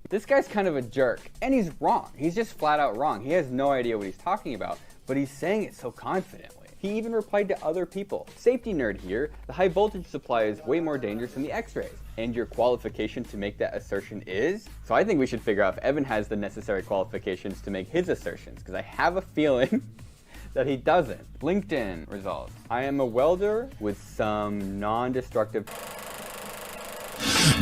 This guy's kind of a jerk, and he's wrong. He's just flat out wrong. He has no idea what he's talking about, but he's saying it so confidently. He even replied to other people. Safety nerd here, the high voltage supply is way more dangerous than the X-rays. And your qualification to make that assertion is? So I think we should figure out if Evan has the necessary qualifications to make his assertions, because I have a feeling that he doesn't. LinkedIn results. I am a welder with some non-destructive.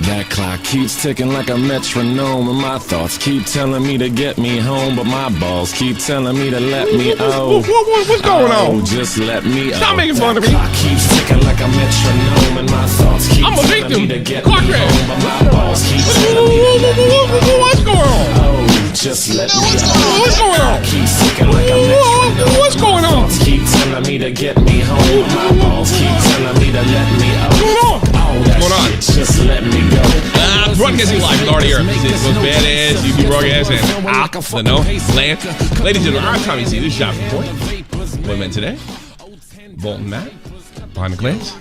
That clock keeps ticking like a metronome, and my thoughts keep telling me to get me home, but my balls keep telling me to let me What's going on? Just let me Stop making fun of me. Clock keeps ticking like a metronome, and my thoughts keep telling me to get me home, but my balls keep telling me to let me What's going on? just let me What's going on? Keep ticking like a metronome. What's going on? Keep telling me to get me home, but my balls keep telling me to let me What's going on? What's going on? Just let me go. Broadcasting live from Florida here. This was badass YouTube broadcast and out the no land. Ladies and gentlemen, I'm Tommy C. This is Shop Report. What meant today? Bolton Matt. Behind the glass.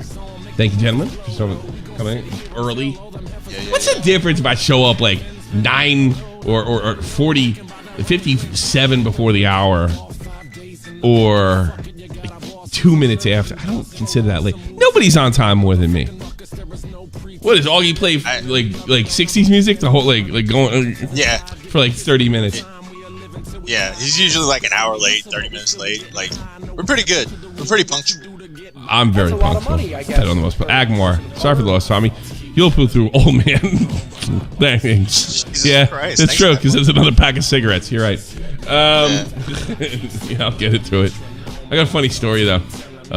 Thank you, gentlemen, for coming in early. What's the difference if I show up like 9 or 40, 57 before the hour, or like 2 minutes after? I don't consider that late. Nobody's on time more than me. What is Augie play like 60s music? The whole like going for like 30 minutes. Yeah, he's usually like an hour late, 30 minutes late. Like, we're pretty good. We're pretty punctual. I'm very punctual. I don't know most. Agmar, sorry for the loss, Tommy. You'll pull through old man. Jesus Yeah, Christ, it's true because there's another pack of cigarettes. You're right. Yeah, I'll get into it. I got a funny story though.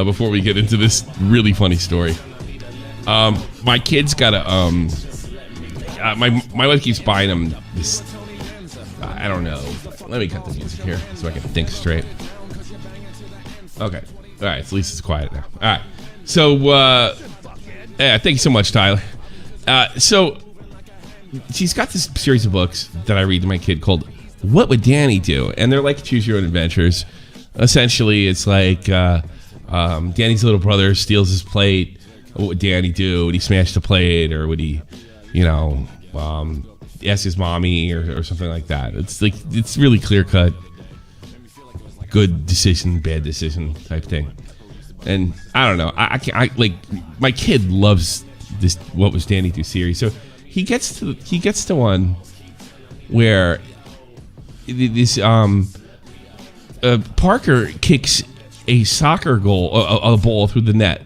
Before we get into this really funny story. My kids got a my wife keeps buying them this. I don't know. Let me cut the music here so I can think straight. Okay. All right. At least it's quiet now. All right. So, yeah. Thank you so much, Tyler. So, she's got this series of books that I read to my kid called "What Would Danny Do?" And they're like choose your own adventures. Essentially, it's like Danny's little brother steals his plate. What would Danny do? Would he smash the plate, or would he, ask his mommy or something like that? It's like it's really clear cut, good decision, bad decision type thing. And I don't know. I like my kid loves this What Was Danny Do series. So he gets to one where this Parker kicks a soccer goal, a ball through the net.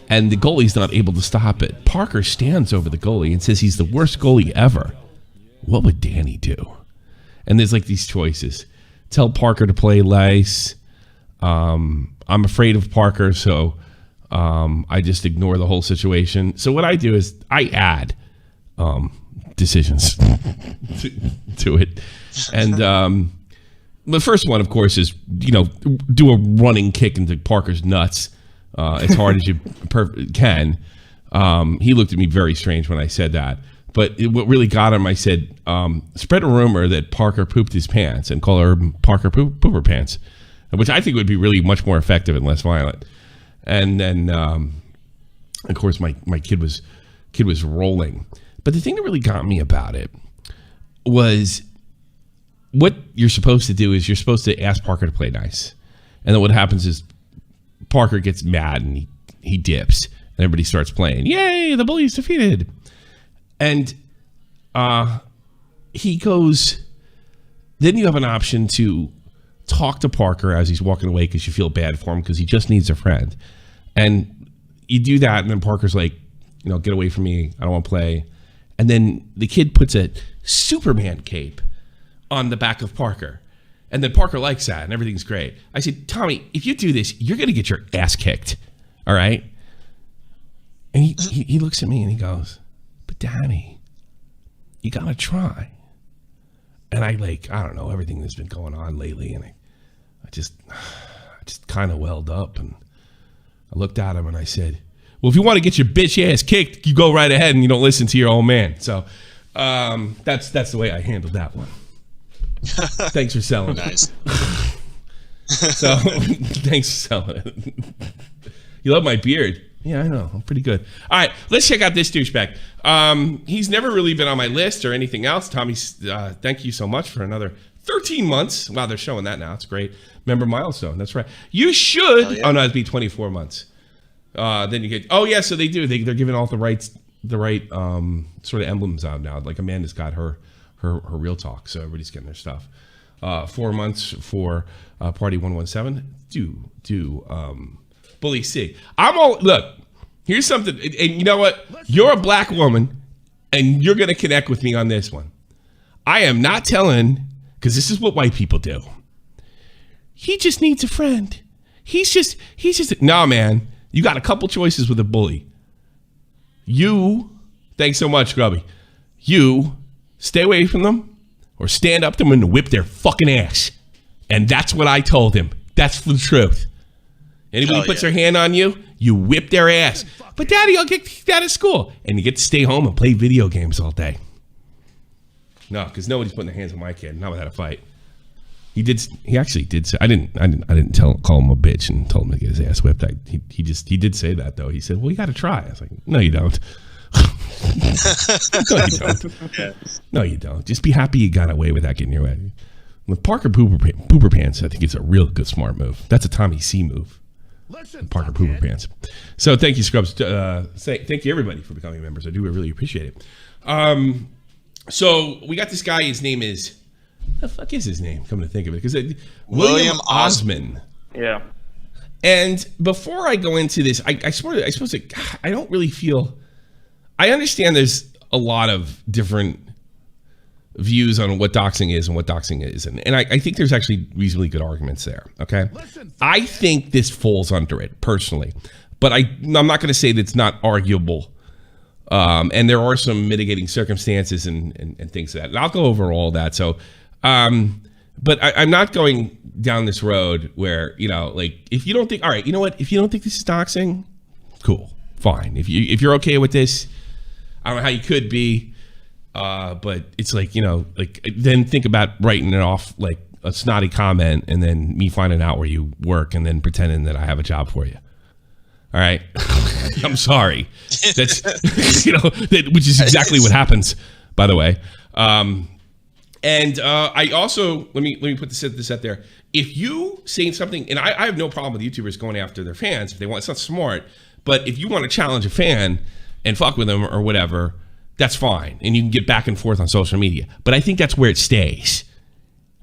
And the goalie's not able to stop it. Parker stands over the goalie and says he's the worst goalie ever. What would Danny do? And there's like these choices. Tell Parker to play nice. I'm afraid of Parker, so I just ignore the whole situation. So what I do is I add decisions to it. And the first one, of course, is, do a running kick into Parker's nuts. As hard as you can. He looked at me very strange when I said that. But what really got him, I said, spread a rumor that Parker pooped his pants and call her Parker Pooper Pants, which I think would be really much more effective and less violent. And then, of course, my kid was rolling. But the thing that really got me about it was what you're supposed to do is you're supposed to ask Parker to play nice. And then what happens is Parker gets mad and he dips and everybody starts playing. Yay, the bully's defeated. And he goes, then you have an option to talk to Parker as he's walking away because you feel bad for him because he just needs a friend. And you do that, and then Parker's like, get away from me. I don't want to play. And then the kid puts a Superman cape on the back of Parker. And then Parker likes that, and everything's great. I said, Tommy, if you do this, you're going to get your ass kicked. All right? And he looks at me and he goes, but Danny, you got to try. And I don't know, everything that's been going on lately. And I just kind of welled up. And I looked at him and I said, well, if you want to get your bitch ass kicked, you go right ahead and you don't listen to your old man. So that's the way I handled that one. Thanks for selling it. Nice. So, thanks for selling it. You love my beard. Yeah, I know. I'm pretty good. All right, let's check out this douchebag. He's never really been on my list or anything else. Tommy, thank you so much for another 13 months. Wow, they're showing that now. It's great. Member milestone. That's right. You should. Yeah. Oh, no, it'd be 24 months. Then you get. Oh, yeah, so they do. They're giving all the right sort of emblems out now. Like Amanda's got her Real-talk, so everybody's getting their stuff. 4 months for Party 117. Bully C. Look, here's something, and you know what? You're a black woman, and you're going to connect with me on this one. I am not telling, because this is what white people do. He just needs a friend. He's just, no, man. You got a couple choices with a bully. Thanks so much, Grubby. You stay away from them, or stand up to them and whip their fucking ass. And that's what I told him. That's the truth. Anybody puts their hand on you, you whip their ass. But Daddy, I'll get kicked out of school. And you get to stay home and play video games all day. No, because nobody's putting their hands on my kid, not without a fight. He actually did say, I didn't call him a bitch and told him to get his ass whipped. He did say that though. He said, well, you got to try. I was like, no, you don't. No, you don't. Yeah. No, you don't. Just be happy you got away without getting your way. With Parker Pooper Pants, I think it's a real good smart move. That's a Tommy C move. Parker Pooper Pants. So thank you, Scrubs. Thank you, everybody, for becoming members. I do really appreciate it. So we got this guy. His name is... the fuck is his name? Coming to think of it. Because William Osman. Yeah. And before I go into this, I suppose I don't really feel... I understand there's a lot of different views on what doxing is and what doxing isn't. And I think there's actually reasonably good arguments there, okay? I think this falls under it, personally. But I'm not going to say that it's not arguable. And there are some mitigating circumstances and things like that. And I'll go over all that. So, but I'm not going down this road where, like, if you don't think, all right, you know what? If you don't think this is doxing, cool, fine. If you're okay with this, I don't know how you could be. But it's like, like then think about writing it off like a snotty comment and then me finding out where you work and then pretending that I have a job for you. All right. I'm sorry. That's, which is exactly what happens, by the way. And I also, let me put this out there. If you say something, and I have no problem with YouTubers going after their fans if they want, it's not smart, but if you want to challenge a fan and fuck with them or whatever, that's fine, and you can get back and forth on social media. But I think that's where it stays.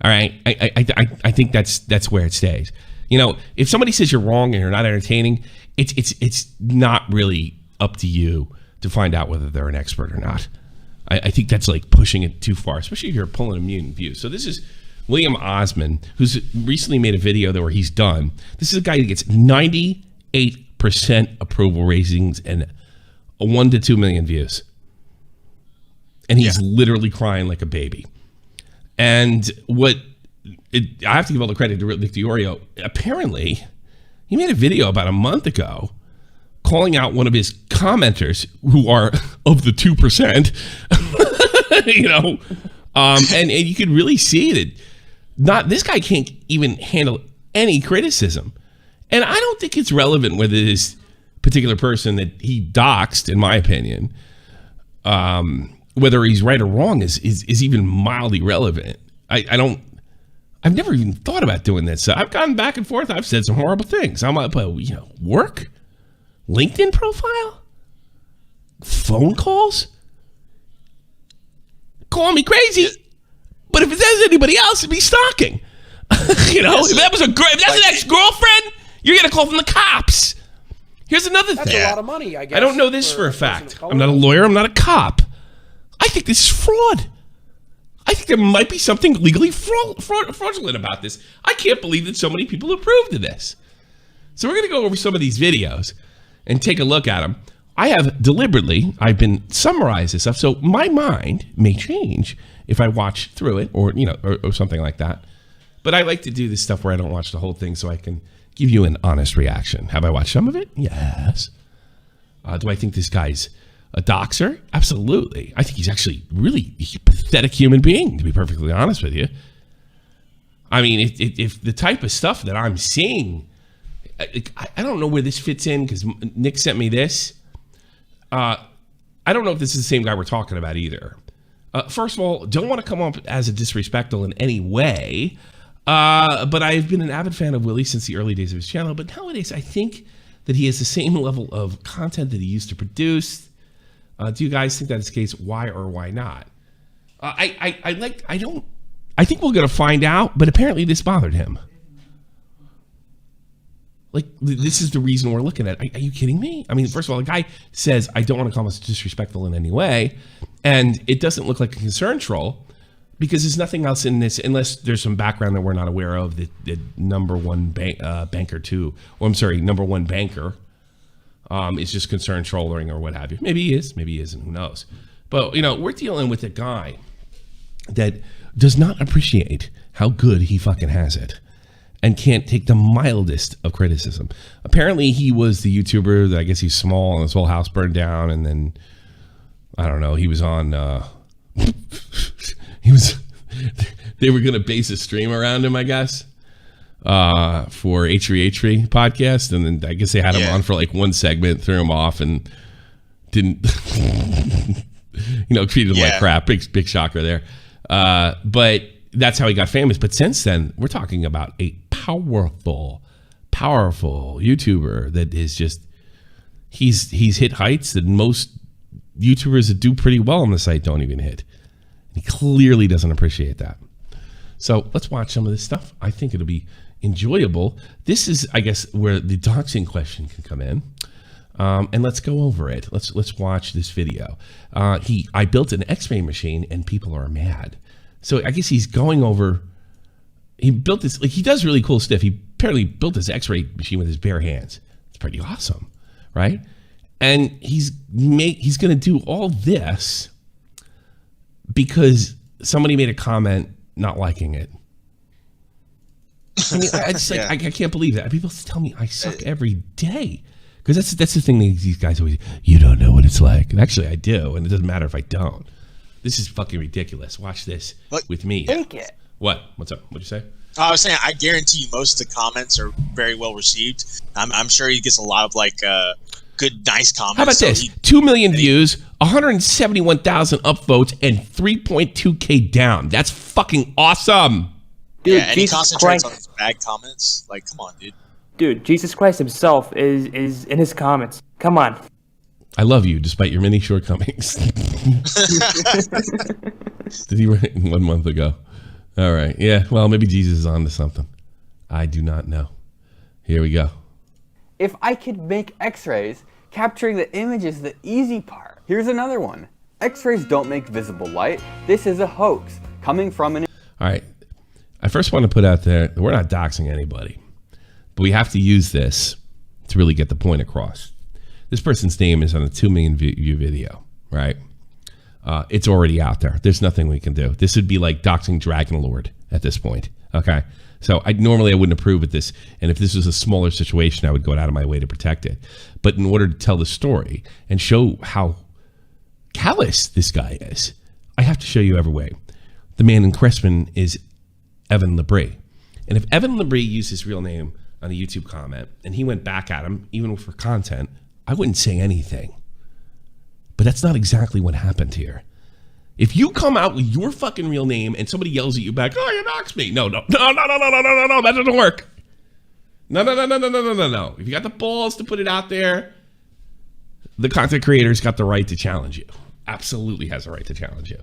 All right, I think that's where it stays. If somebody says you're wrong and you're not entertaining, it's not really up to you to find out whether they're an expert or not. I think that's like pushing it too far, especially if you're pulling a mutant view. So this is William Osman, who's recently made a video where he's done. This is a guy that gets 98% approval ratings and 1 to 2 million views. And he's literally crying like a baby. And I have to give all the credit to Rick DiOrio. Apparently, he made a video about a month ago calling out one of his commenters who are of the 2%, and you could really see that this guy can't even handle any criticism. And I don't think it's relevant whether this particular person that he doxed, in my opinion, whether he's right or wrong is even mildly relevant. I've never even thought about doing this. So I've gone back and forth. I've said some horrible things. I'm like, work, LinkedIn profile, phone calls, call me crazy. But if it says anybody else, it'd be stalking. If that was if that's an ex-girlfriend, you're gonna call from the cops. Here's another thing. That's a lot of money, I guess. I don't know this for a fact. I'm not a lawyer. I'm not a cop. I think this is fraud. I think there might be something legally fraudulent about this. I can't believe that so many people approved of this. So we're going to go over some of these videos and take a look at them. I've been summarizing this stuff, so my mind may change if I watch through it or something like that. But I like to do this stuff where I don't watch the whole thing so I can give you an honest reaction. Have I watched some of it? Yes. Do I think this guy's a doxer? Absolutely. I think he's actually really a pathetic human being, to be perfectly honest with you. I mean, if the type of stuff that I'm seeing I don't know where this fits in because Nick sent me this. I don't know if this is the same guy we're talking about either. First of all, don't want to come up as a disrespectful in any way, but I've been an avid fan of Willie since the early days of his channel. But nowadays, I think that he has the same level of content that he used to produce. Do you guys think that is the case? Why or why not? I think we're going to find out, but apparently this bothered him. Like, this is the reason we're looking at it. Are you kidding me? I mean, first of all, the guy says, I don't want to come as disrespectful in any way. And it doesn't look like a concern troll because there's nothing else in this, unless there's some background that we're not aware of. The number one banker is just concern trolling or what have you. Maybe he is, maybe he isn't, who knows? But, you know, we're dealing with a guy that does not appreciate how good he fucking has it and can't take the mildest of criticism. Apparently, he was the YouTuber that I guess he's small and his whole house burned down, and then I don't know. He was on. They were gonna base a stream around him, I guess, for H3 podcast, and then I guess they had him on for like one segment, threw him off, and didn't, treated him like crap. Big shocker there. But that's how he got famous. But since then, we're talking about a powerful YouTuber that is just he's hit heights that most YouTubers that do pretty well on the site don't even hit. He clearly doesn't appreciate that. So let's watch some of this stuff. I think it'll be enjoyable. This is, I guess, where the doxing question can come in. And let's go over it. Let's watch this video. I built an X-ray machine and people are mad. So I guess he's going over. He built this, like, he does really cool stuff. He apparently built this X-ray machine with his bare hands. It's pretty awesome, right? And he's going to do all this because somebody made a comment not liking it. I mean, I can't believe that. People tell me I suck every day. Because that's the thing that these guys always, you don't know what it's like. And actually, I do, and it doesn't matter if I don't. This is fucking ridiculous. Watch this with me. Take it. What? What's up? What'd you say? I was saying, I guarantee you most of the comments are very well received. I'm sure he gets a lot of good, nice comments. How about this? 2 million views, 171,000 upvotes, and 3.2K down. That's fucking awesome. Dude, yeah, and he concentrates on his bad comments. Like, come on, dude. Dude, Jesus Christ himself is in his comments. Come on. I love you despite your many shortcomings. Did he write 1 month ago? All right. Yeah, well, maybe Jesus is on to something. I do not know. Here we go. If I could make X-rays, capturing the image is the easy part. Here's another one. X-rays don't make visible light. This is a hoax coming from an... All right. I first want to put out there, we're not doxing anybody. But we have to use this to really get the point across. This person's name is on a 2 million view video, right? It's already out there. There's nothing we can do. This would be like doxing Dragon Lord at this point, okay? So I wouldn't approve of this, and if this was a smaller situation, I would go out of my way to protect it. But in order to tell the story and show how callous this guy is, I have to show you every way. The man in question is Edwin Calls. And if Edwin Calls used his real name on a YouTube comment, and he went back at him, even for content, I wouldn't say anything. But that's not exactly what happened here. If you come out with your fucking real name and somebody yells at you back, oh, you doxed me. No, that doesn't work. No. If you got the balls to put it out there, the content creator's got the right to challenge you. Absolutely has the right to challenge you.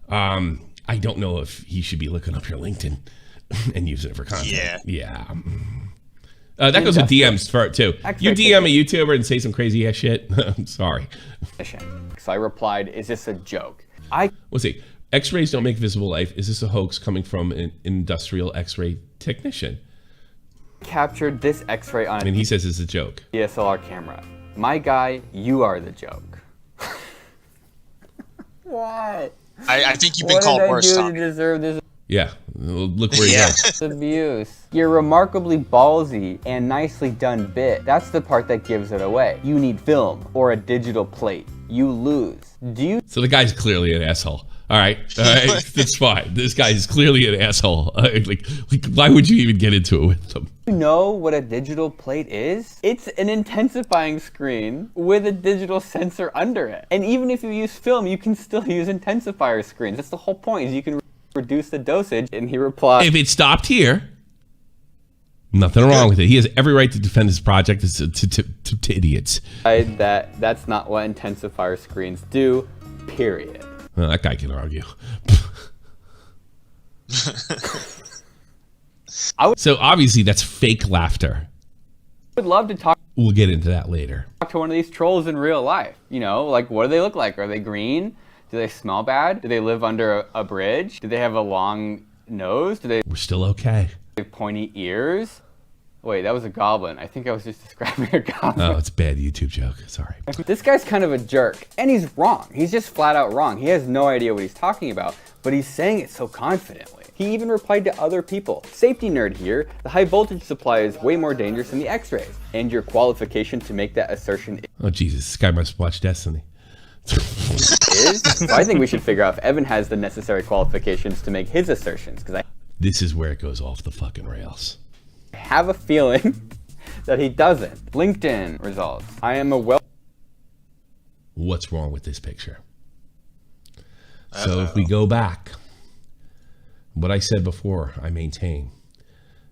I don't know if he should be looking up your LinkedIn and using it for content. Yeah. That goes with DMs for it too. You DM a YouTuber and say some crazy ass shit. I'm sorry. So I replied, is this a joke? Let's see. X-rays don't make visible light. Is this a hoax coming from an industrial X-ray technician? Captured this X-ray on he says it's a joke. DSLR camera. My guy, you are the joke. What? I think you've been called worse. What did I do to deserve this? Yeah, look where you go. Abuse. Your remarkably ballsy and nicely done bit. That's the part that gives it away. You need film or a digital plate. You lose. So the guy's clearly an asshole. All right, that's fine. This guy is clearly an asshole. Like, why would you even get into it with them? You know what a digital plate is? It's an intensifying screen with a digital sensor under it. And even if you use film, you can still use intensifier screens. That's the whole point, is you can reduce the dosage. And he replied, if it stopped here, nothing wrong with it. He has every right to defend his project to idiots. That's not what intensifier screens do, period. Well, that guy can argue. So obviously that's fake laughter. I would love to talk We'll get into that later. to one of these trolls in real life. You know, like, what do they look like? Are they green? Do they smell bad? Do they live under a bridge? Do they have a long nose? Do they We're still okay. have pointy ears? Wait, that was a goblin. I think I was just describing a goblin. Oh, it's a bad YouTube joke. Sorry. This guy's kind of a jerk, and he's wrong. He's just flat out wrong. He has no idea what he's talking about, but he's saying it so confidently. He even replied to other people. Safety nerd here, the high voltage supply is way more dangerous than the X-rays. And your qualification to make that assertion Oh, Jesus. This guy must watch Destiny. is? So I think we should figure out if Evan has the necessary qualifications to make his assertions, because I This is where it goes off the fucking rails. have a feeling that he doesn't. LinkedIn results. I am a What's wrong with this picture? So if we go back, what I said before, I maintain.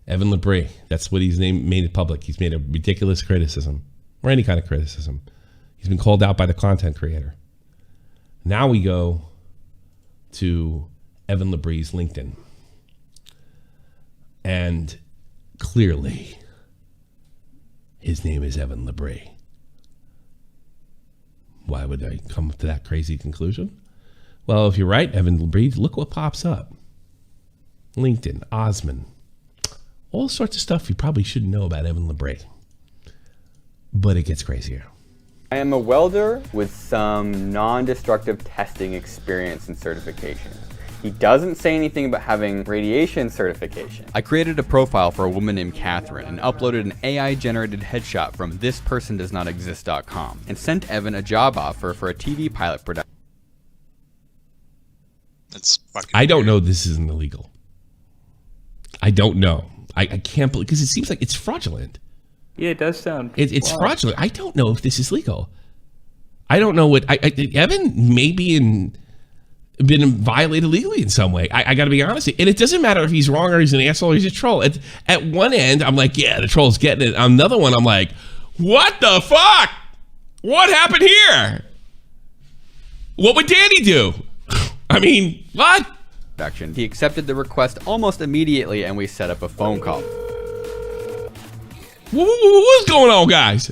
Evan LeBrie, that's what he's made it public. He's made a ridiculous criticism, or any kind of criticism. He's been called out by the content creator. Now we go to Evan LeBrie's LinkedIn. And clearly, his name is Evan LeBrie. Why would I come to that crazy conclusion? Well, if you're right, Evan LeBrie, look what pops up. LinkedIn, Osman. All sorts of stuff you probably shouldn't know about Evan LeBrie. But it gets crazier. I am a welder with some non-destructive testing experience and certification. He doesn't say anything about having radiation certification. I created a profile for a woman named Catherine and uploaded an AI-generated headshot from thispersondoesnotexist.com and sent Evan a job offer for a TV pilot production. That's fucking I don't weird. know this isn't illegal. I don't know. I can't believe, because it seems like it's fraudulent. Yeah, it does sound. It's fraudulent. I don't know if this is legal. I don't know what Evan may be been violated legally in some way. I got to be honest. And it doesn't matter if he's wrong or he's an asshole or he's a troll. At one end, I'm like, yeah, the troll's getting it. On another one, I'm like, what the fuck? What happened here? What would Danny do? I mean, what? He accepted the request almost immediately and we set up a phone call. What's going on, guys?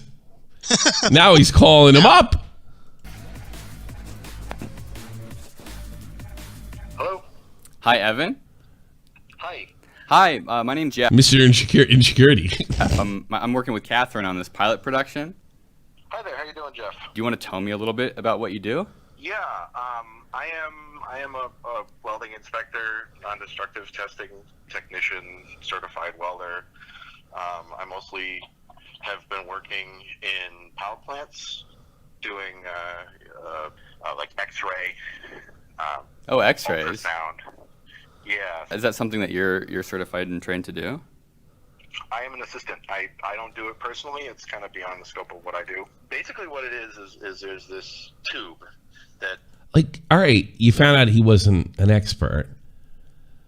Now he's calling him up. Hello? Hi, Evan. Hi. Hi, my name's Jeff. Mr. Insecurity. I'm working with Catherine on this pilot production. Hi there, how you doing, Jeff? Do you want to tell me a little bit about what you do? Yeah, I am a welding inspector, non-destructive testing technician, certified welder. I mostly have been working in power plants, doing like X-ray. Oh, X-rays. Ultrasound. Yeah. Is that something that you're certified and trained to do? I am an assistant. I don't do it personally. It's kind of beyond the scope of what I do. Basically what it is there's this tube that... Like, all right, you found out he wasn't an expert,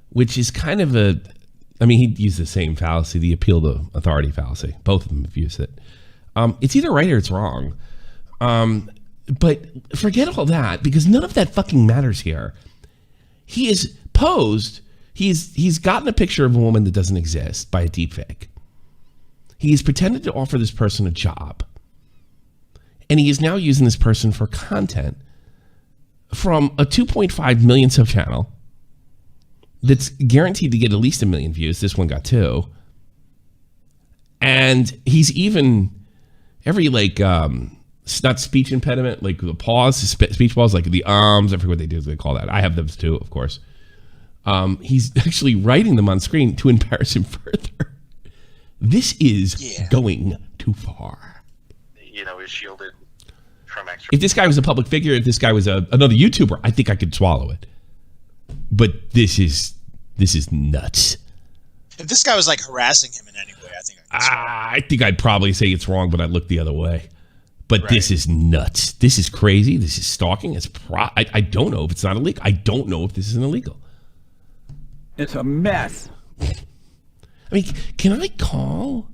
which is kind of a... I mean, he used the same fallacy, the appeal to authority fallacy. Both of them have used it. It's either right or it's wrong. But forget all that, because none of that fucking matters here. He is posed... He's gotten a picture of a woman that doesn't exist by a deepfake. He's pretended to offer this person a job. And he is now using this person for content from a 2.5 million sub channel that's guaranteed to get at least 1 million views. This one got 2. And he's even every not speech impediment, like the pause, speech pause, like the I forget what they call that. I have those too, of course. He's actually writing them on screen to embarrass him further. This is going too far. You know, is shielded from X-ray. If this guy was a public figure, if this guy was another YouTuber, I think I could swallow it. but this is nuts. If this guy was like harassing him in any way, I think I'd probably say it's wrong, but I'd look the other way. But this is nuts. This is crazy. This is stalking. I don't know if it's not illegal. I don't know if this is illegal. It's a mess. I mean, can I call?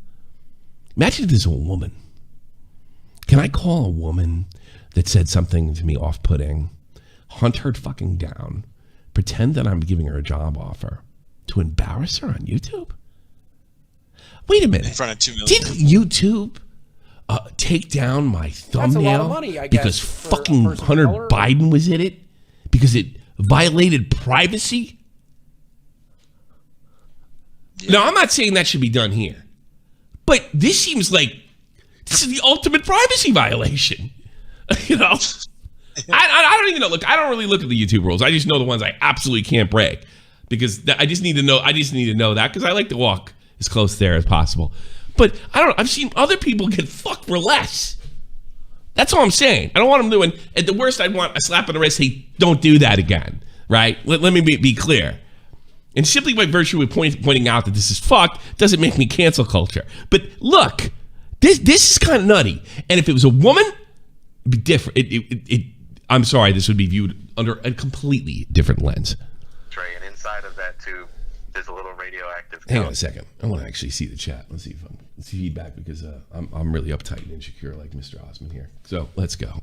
Imagine if there's a woman. Can I call a woman that said something to me off-putting, hunt her fucking down, pretend that I'm giving her a job offer to embarrass her on YouTube? Wait a minute. In front of 2 million. Didn't YouTube take down my thumbnail That's a lot of money, I guess, because for fucking a person of Hunter color. Biden was in it? Because it violated privacy? Yeah. No, I'm not saying that should be done here. But this seems like this is the ultimate privacy violation. You know? I don't even know. Look, I don't really look at the YouTube rules. I just know the ones I absolutely can't break. Because I just need to know that because I like to walk as close there as possible. But I don't know. I've seen other people get fucked for less. That's all I'm saying. I don't want them doing. At the worst, I'd want a slap on the wrist. Hey, don't do that again. Right? Let me be clear. And simply by virtue of pointing out that this is fucked doesn't make me cancel culture. But look, this is kind of nutty. And if it was a woman, it'd be different. I'm sorry, this would be viewed under a completely different lens. Trey, and inside of that tube, there's a little radioactive. Hang on a second. I want to actually see the chat. Let's see if I'm feedback because I'm really uptight and insecure like Mr. Osman here. So let's go.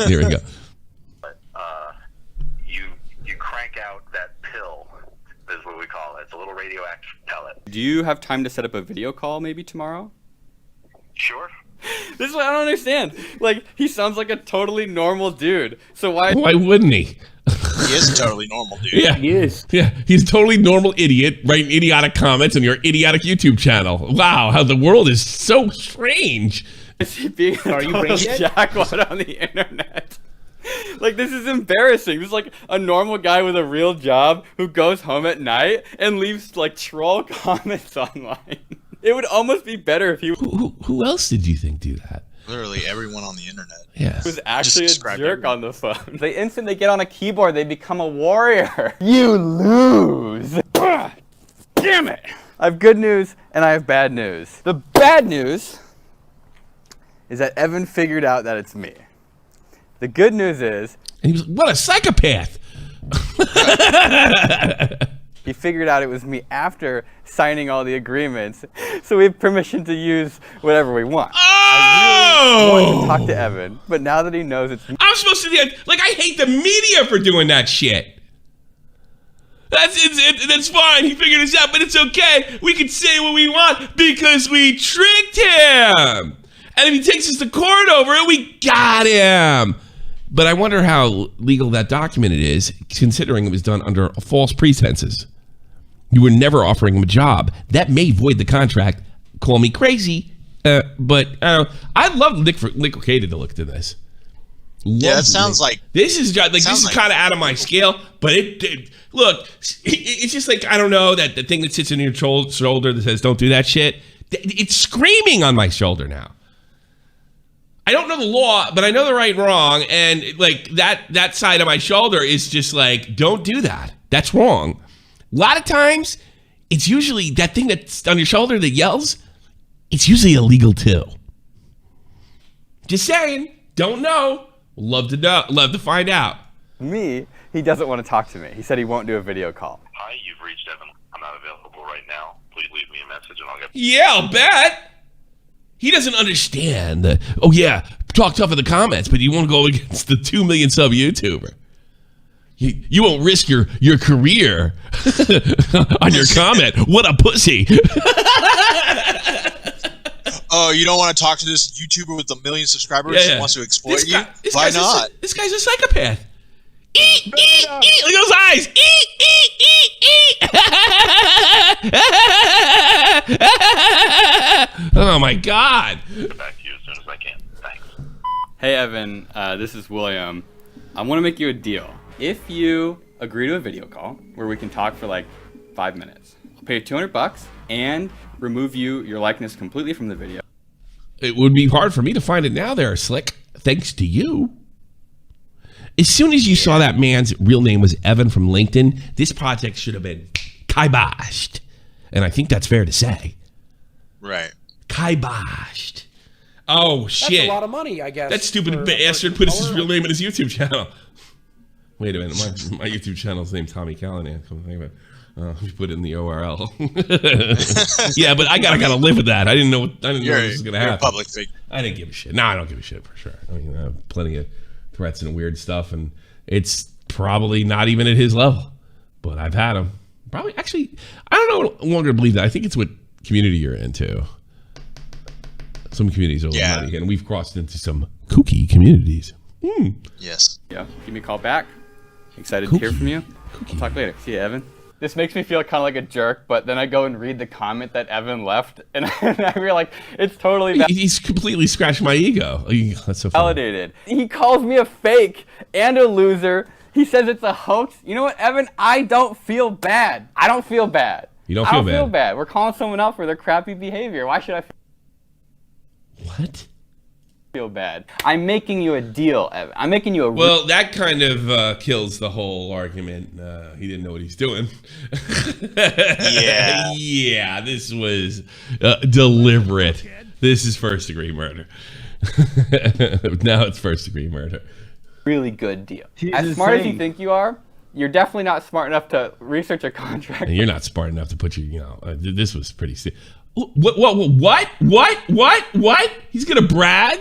Here we go. But you crank out that pill. Is what we call it. It's a little radioactive pellet. Do you have time to set up a video call maybe tomorrow? Sure. This is what I don't understand. Like, he sounds like a totally normal dude. So why wouldn't he? He is a totally normal dude. Yeah, He is. Yeah, he's a totally normal idiot writing idiotic comments on your idiotic YouTube channel. Wow, how the world is so strange. is he being a Are you total brain dead? jackwad on the internet? Like, this is embarrassing. This is like a normal guy with a real job who goes home at night and leaves like troll comments online. It would almost be better if he Who else did you think do that? Literally everyone on the internet. Yeah. was actually a describe jerk everyone. on the phone. The instant they get on a keyboard, they become a warrior. You lose. Ugh. Damn it. I have good news and I have bad news. The bad news is that Evan figured out that it's me. The good news is And he was what a psychopath. he figured out it was me after signing all the agreements, so we have permission to use whatever we want. I wanted to talk to Evan, but now that he knows it's me, I'm supposed to be like I hate the media for doing that shit. That's fine. He figured this out, but it's okay. We can say what we want because we tricked him. And if he takes us to court over it, we got him. But I wonder how legal that document is, considering it was done under false pretenses. You were never offering him a job. That may void the contract. Call me crazy, but I'd love Nick Ricada to look into this. Yeah, that sounds like this is kind of out of my scale. But look, it's just like I don't know that the thing that sits on your shoulder that says don't do that shit. It's screaming on my shoulder now. I don't know the law, but I know the right and wrong, and like that side of my shoulder is just like, don't do that. That's wrong. A lot of times, it's usually that thing that's on your shoulder that yells, it's usually illegal too. Just saying, don't know. Love to know, love to find out. me, he doesn't want to talk to me. He said he won't do a video call. Hi, you've reached Evan. I'm not available right now. Please leave me a message and I'll get. Yeah, I'll bet. He doesn't understand that, oh yeah, talk tough in the comments, but you won't go against the 2 million sub YouTuber. You won't risk your career on your comment. What a pussy. Oh, you don't want to talk to this YouTuber with 1 million subscribers who wants to exploit you? Why not? This guy's a psychopath. Eat. Look at those eyes. Eat. Oh my God. Get back to you as soon as I can. Thanks. Hey Evan, this is William. I want to make you a deal. If you agree to a video call where we can talk for like 5 minutes, I'll pay you $200 and remove your likeness completely from the video. It would be hard for me to find it now there, Slick, thanks to you. As soon as you saw that man's real name was Evan from LinkedIn, this project should have been kiboshed. And I think that's fair to say. Right. Kiboshed. Oh, shit. That's a lot of money, I guess. That stupid bastard put his real name in his YouTube channel. Wait a minute. My YouTube channel's named Tommy Callanan. Come think about it. We put it in the URL. Yeah, but I gotta live with that. I didn't know this was gonna happen. You're a public figure. I didn't give a shit. No, I don't give a shit for sure. I mean, I have plenty of threats and weird stuff, and it's probably not even at his level. But I've had them. Probably, actually, I don't know longer to believe that. I think it's what community you're into. Some communities are money, and we've crossed into some kooky communities. Yes. Yeah. Give me a call back. Excited to hear from you. We'll talk later. See you, Evan. This makes me feel kind of like a jerk, but then I go and read the comment that Evan left, and I realize it's totally He's completely scratched my ego. That's so funny. validated. He calls me a fake and a loser. He says it's a hoax. You know what, Evan? I don't feel bad. I don't feel bad. You don't I feel don't bad? feel bad. We're calling someone out for their crappy behavior. Why should I What? feel bad? I'm making you a deal, Evan. I'm making you a Well, that kind of kills the whole argument. He didn't know what he's doing. Yeah. Yeah, this was deliberate. This is first-degree murder. Now it's first-degree murder. really good deal. He's As smart as you insane. think you are, you're definitely not smart enough to research a contract. And you're not smart enough to put this was pretty What? He's going to brag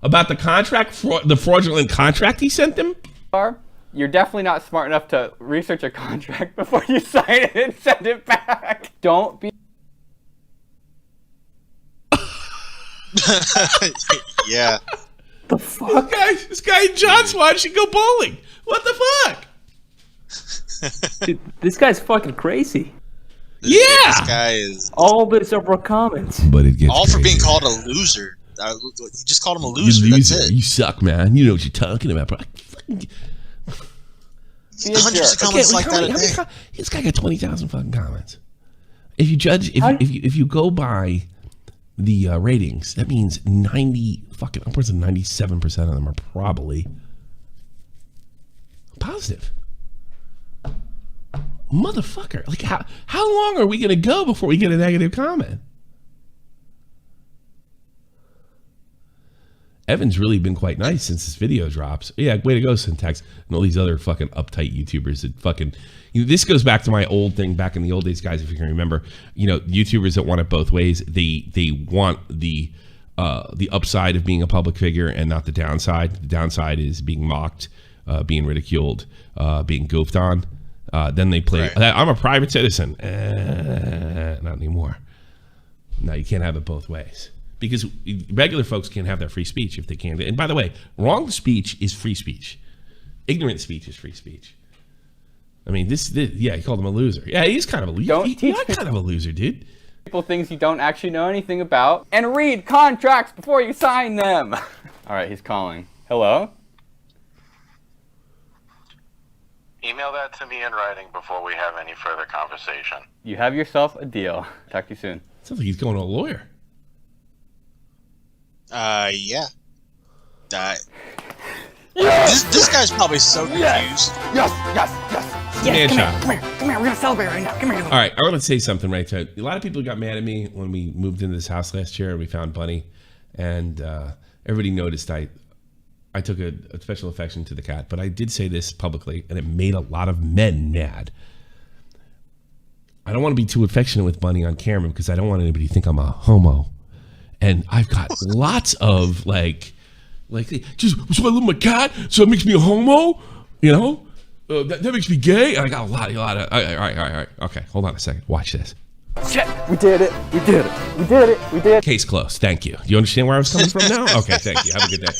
about the contract, the fraudulent contract he sent them? You're definitely not smart enough to research a contract before you sign it and send it back. Don't be. Yeah. The fuck? This guy in John Swan should go bowling. What the fuck? Dude, this guy's fucking crazy. This guy is All this over a comment. But it gets all for being crazier. called a loser. You just called him a You loser. That's loser. it. You suck, man. You know what you're talking about, bro. Hundreds of comments like that a day. This guy got 20,000 fucking comments. If you judge, if you go by the ratings, that means 90 fucking upwards of 97% of them are probably positive. Motherfucker! Like how long are we gonna go before we get a negative comment? Evan's really been quite nice since this video drops. Yeah, way to go, Syntax, and all these other fucking uptight YouTubers that fucking. This goes back to my old thing back in the old days, guys. If you can remember, YouTubers that want it both ways. They want the upside of being a public figure and not the downside. The downside is being mocked, being ridiculed, being goofed on. Then they play. Right. I'm a private citizen. Not anymore. No, you can't have it both ways. Because regular folks can't have their free speech if they can. And by the way, wrong speech is free speech. Ignorant speech is free speech. I mean, yeah, he called him a loser. Yeah, he's kind of a loser. You're kind of a loser, dude. People things you don't actually know anything about, and read contracts before you sign them. All right, he's calling. Hello? Email that to me in writing before we have any further conversation. You have yourself a deal. Talk to you soon. Sounds like he's going to a lawyer. Yeah. This guy's probably so confused. Yes. Man, Come here. We're gonna celebrate right now. Come here. All right, I want to say something right to a lot of people got mad at me when we moved into this house last year and we found Bunny, and everybody noticed I took a special affection to the cat, but I did say this publicly, and it made a lot of men mad. I don't want to be too affectionate with Bunny on camera because I don't want anybody to think I'm a homo, and I've got lots of like just so I love my cat, so it makes me a homo, that makes me gay. And I got a lot of. All right. Okay, hold on a second. Watch this. Shit. We did it. Case closed. Thank you. You understand where I was coming from now? Okay, thank you. Have a good day.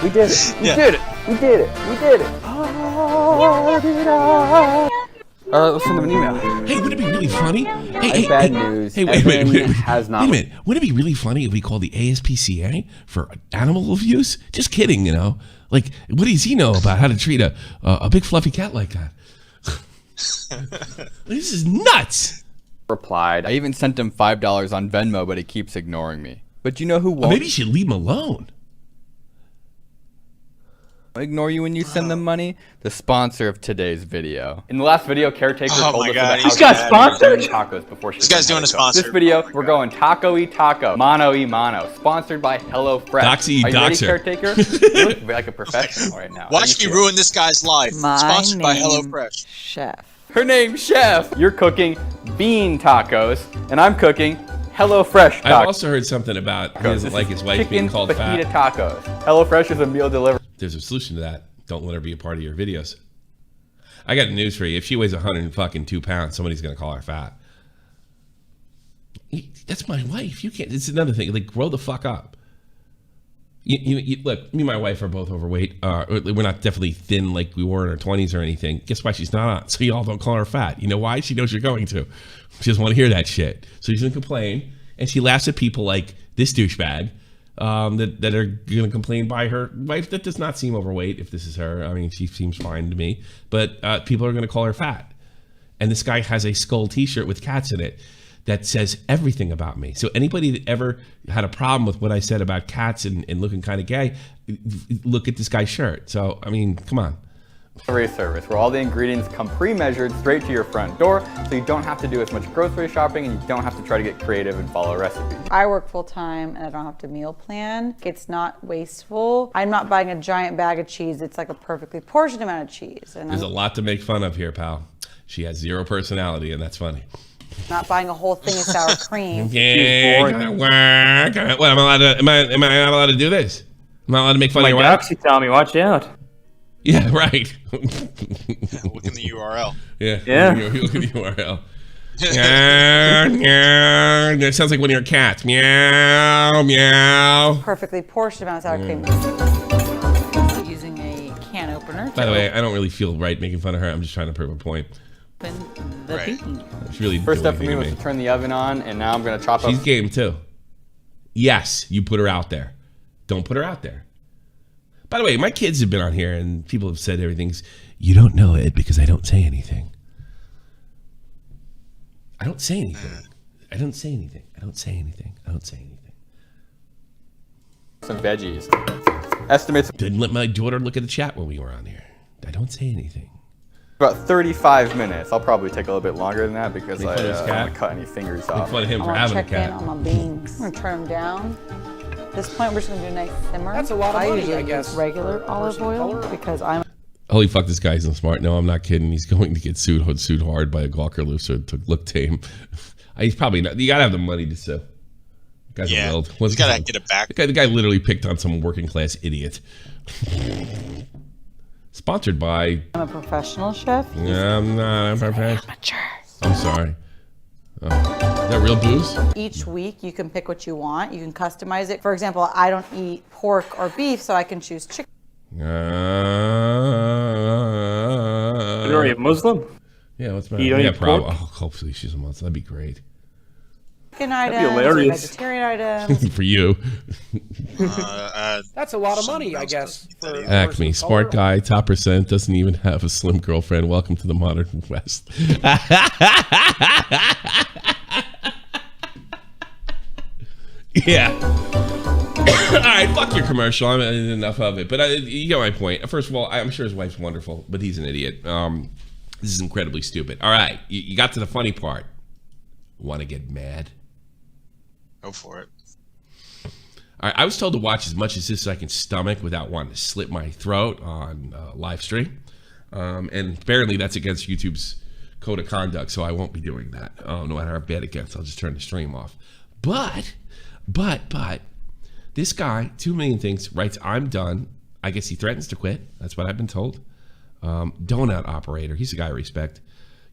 We did it. We did it. Let's send him an email. Hey, would it be really funny? Hey, Bad news. Hey, wait. Has not. Wait a minute. Wouldn't it be really funny if we called the ASPCA for animal abuse? Just kidding, Like, what does he know about how to treat a big fluffy cat like that? This is nuts. Replied. I even sent him $5 on Venmo, but he keeps ignoring me. But you know who won't? Maybe you should leave him alone. ignore you when you send them money. The sponsor of today's video. In the last video, Caretaker told us that He's got sponsored tacos before she This guy's doing a sponsor. This video, we're going taco y taco, mano y mano, sponsored by HelloFresh. Doxy Are you ready, Doxer. Caretaker? You look like a professional right now. Watch me ruin this guy's life. Sponsored by HelloFresh. Chef. Her name's Chef. You're cooking bean tacos, and I'm cooking HelloFresh tacos. I've also heard something about he doesn't like his wife being called fat. Chicken fajita tacos. HelloFresh is a meal delivery. There's a solution to that. Don't let her be a part of your videos. I got news for you. If she weighs 102 pounds, somebody's gonna call her fat. That's my wife. You can't. It's another thing. Like, grow the fuck up. You look. Me and my wife are both overweight. We're not definitely thin like we were in our 20s or anything. Guess why she's not on? So y'all don't call her fat. You know why? She knows you're going to. She doesn't want to hear that shit. So she's gonna complain, and she laughs at people like this douchebag. That are going to complain by her wife that does not seem overweight. If this is her, I mean, she seems fine to me. But people are going to call her fat. And this guy has a skull T-shirt with cats in it that says everything about me. So anybody that ever had a problem with what I said about cats and looking kind of gay, look at this guy's shirt. So, I mean, come on. Delivery service where all the ingredients come pre-measured straight to your front door, so you don't have to do as much grocery shopping and you don't have to try to get creative and follow recipes. I work full time and I don't have to meal plan. It's not wasteful. I'm not buying a giant bag of cheese. It's like a perfectly portioned amount of cheese. And There's a lot to make fun of here, pal. She has zero personality, and that's funny. not buying a whole thing of sour cream. Yeah, what am I allowed to? Am I not allowed to do this? Am I allowed to make fun of your wife? Doxy, Tommy, watch out. Yeah, right. Look in the URL. Yeah. Yeah. Look at the URL. Meow, meow. That sounds like one of your cats. Meow, meow. Perfectly portioned amount of sour cream. Using a can opener. By the way, I don't really feel right making fun of her. I'm just trying to prove a point. Open the bean. She really First step didn't for me do was anything to turn the oven on, and now I'm gonna chop up. She's game too. Yes, you put her out there. Don't put her out there. By the way, my kids have been on here and people have said everything's, you don't know it because I don't say anything. I don't say anything. I don't say anything. I don't say anything. I don't say anything. Some veggies. Estimates Didn't let my daughter look at the chat when we were on here. I don't say anything. about 35 minutes. I'll probably take a little bit longer than that because Make I fun of his don't cat? want to cut any fingers Make off. fun of him I for want to having a check in cat. on my beans. I'm gonna turn them down. At this point, we're just gonna do a nice simmer. That's a lot of I money, usually I use guess, regular for a olive person of oil color. because I'm Holy fuck, this guy isn't smart. No, I'm not kidding. He's going to get sued hard by a Gawker loser to look tame. He's probably not. You gotta have the money to sue. Guy's a wild. He's got to get it back. The guy literally picked on some working class idiot. Sponsored by. a professional chef. I'm not a professional. I'm sorry. Oh. Is that real booze? Each week, you can pick what you want. You can customize it. For example, I don't eat pork or beef, so I can choose chicken. Are you a Muslim? Yeah, what's my You don't yeah, eat probably. pork? Oh, hopefully she's a Muslim. That'd be great. Chicken That'd be items, or hilarious. vegetarian items. For you. That's a lot of money, I guess. for a person Acme, of smart color. guy, top percent, doesn't even have a slim girlfriend. Welcome to the modern West. Yeah. All right, fuck your commercial. I'm enough of it. But you get my point. First of all, I'm sure his wife's wonderful, but he's an idiot. This is incredibly stupid. All right, you got to the funny part. Want to get mad? Go for it. All right, I was told to watch as much as this as I can stomach without wanting to slit my throat on live stream. And apparently that's against YouTube's code of conduct, so I won't be doing that. No matter how bad it gets, I'll just turn the stream off. But, this guy, 2 million things, writes, I'm done. I guess he threatens to quit. That's what I've been told. Donut operator. He's a guy I respect.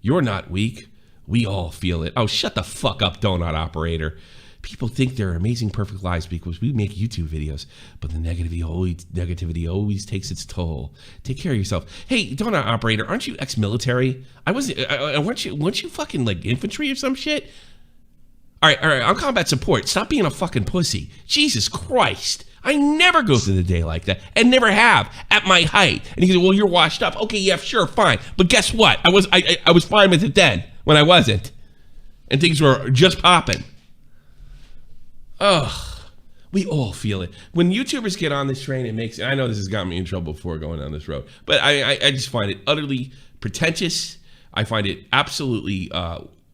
You're not weak. We all feel it. Oh, shut the fuck up, donut operator. People think they're amazing, perfect lives because we make YouTube videos, but the negativity always takes its toll. Take care of yourself. Hey, donut operator, aren't you ex-military? Weren't you fucking like infantry or some shit? All right, I'm combat support. Stop being a fucking pussy. Jesus Christ. I never go through the day like that, and never have at my height. And he goes, well, you're washed up. Okay, yeah, sure, fine. But guess what? I was fine with it then when I wasn't. And things were just popping. Ugh. We all feel it. When YouTubers get on this train, it makes, I know this has gotten me in trouble before going down this road, but I just find it utterly pretentious. I find it absolutely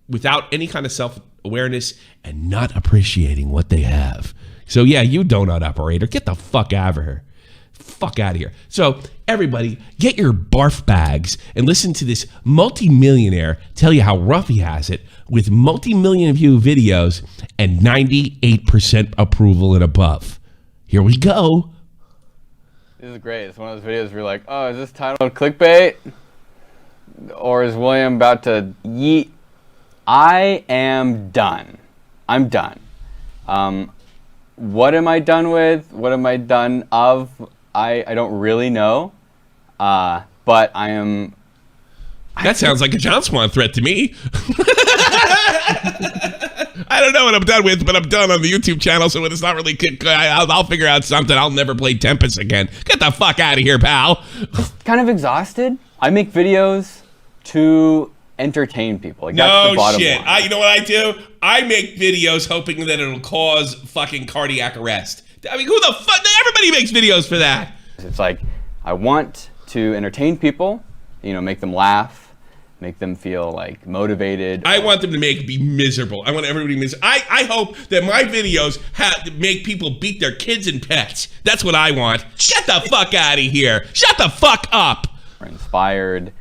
without any kind of self-awareness and not appreciating what they have. So yeah, you donut operator, get the fuck out of here. Fuck out of here. So everybody, get your barf bags and listen to this multi-millionaire tell you how rough he has it with multi-million view videos and 98% approval and above. Here we go. This is great. It's one of those videos where you're like, oh, is this titled clickbait? Or is William about to yeet? I am done. I'm done. What am I done with? What am I done of? I don't really know. But I am... That sounds like a John Swan threat to me. I don't know what I'm done with, but I'm done on the YouTube channel, so it's not really good. I'll figure out something. I'll never play Tempest again. Get the fuck out of here, pal. Just kind of exhausted. I make videos to entertain people. Like, that's the bottom line. You know what I do? I make videos hoping that it'll cause fucking cardiac arrest. I mean, who the fuck? Everybody makes videos for that. It's like, I want to entertain people, you know, make them laugh, make them feel like motivated. I want them to be miserable. I want everybody miserable. I hope that my videos make people beat their kids and pets. That's what I want. Get the fuck out of here. Shut the fuck up. We're inspired,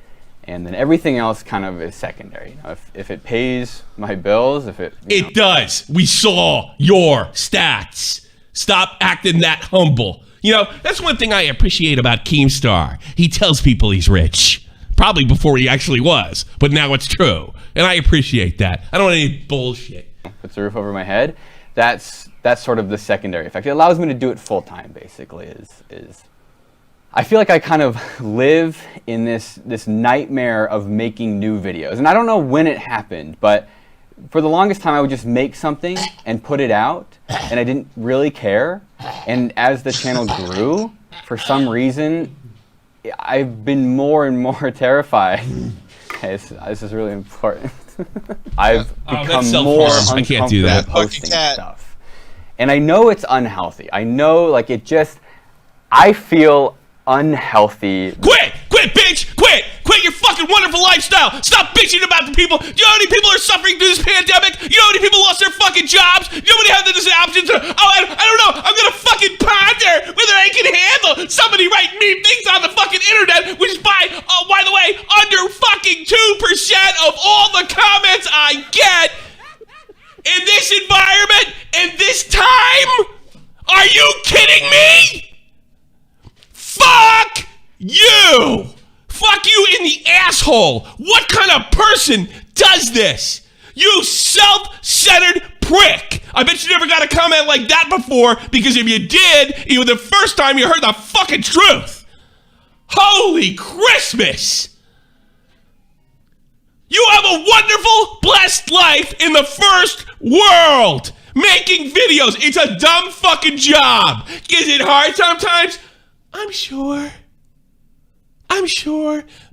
and then everything else kind of is secondary. You know, if it pays my bills, if it... It does. We saw your stats. Stop acting that humble. You know, that's one thing I appreciate about Keemstar. He tells people he's rich. Probably before he actually was, but now it's true. And I appreciate that. I don't want any bullshit. Puts a roof over my head. That's sort of the secondary effect. It allows me to do it full time, basically, is I feel like I kind of live in this nightmare of making new videos. And I don't know when it happened, but for the longest time I would just make something and put it out, and I didn't really care. And as the channel grew, for some reason, I've been more and more terrified. Okay, this is really important. I've become more uncomfortable I can't do that. posting stuff. And I know it's unhealthy. I know, like, I feel unhealthy. Quit, bitch, quit your fucking wonderful lifestyle. Stop bitching about the people. You know how many people are suffering through this pandemic? You know how many people lost their fucking jobs? You know how many have the options? I don't know. I'm gonna fucking ponder whether I can handle somebody writing me things on the fucking internet, which is by the way, under fucking 2% of all the comments I get in this environment, in this time. Are you kidding me? Fuck you! Fuck you in the asshole! What kind of person does this? You self-centered prick! I bet you never got a comment like that before, because if you did, it was the first time you heard the fucking truth. Holy Christmas! You have a wonderful, blessed life in the first world! Making videos, it's a dumb fucking job! Is it hard sometimes? I'm sure.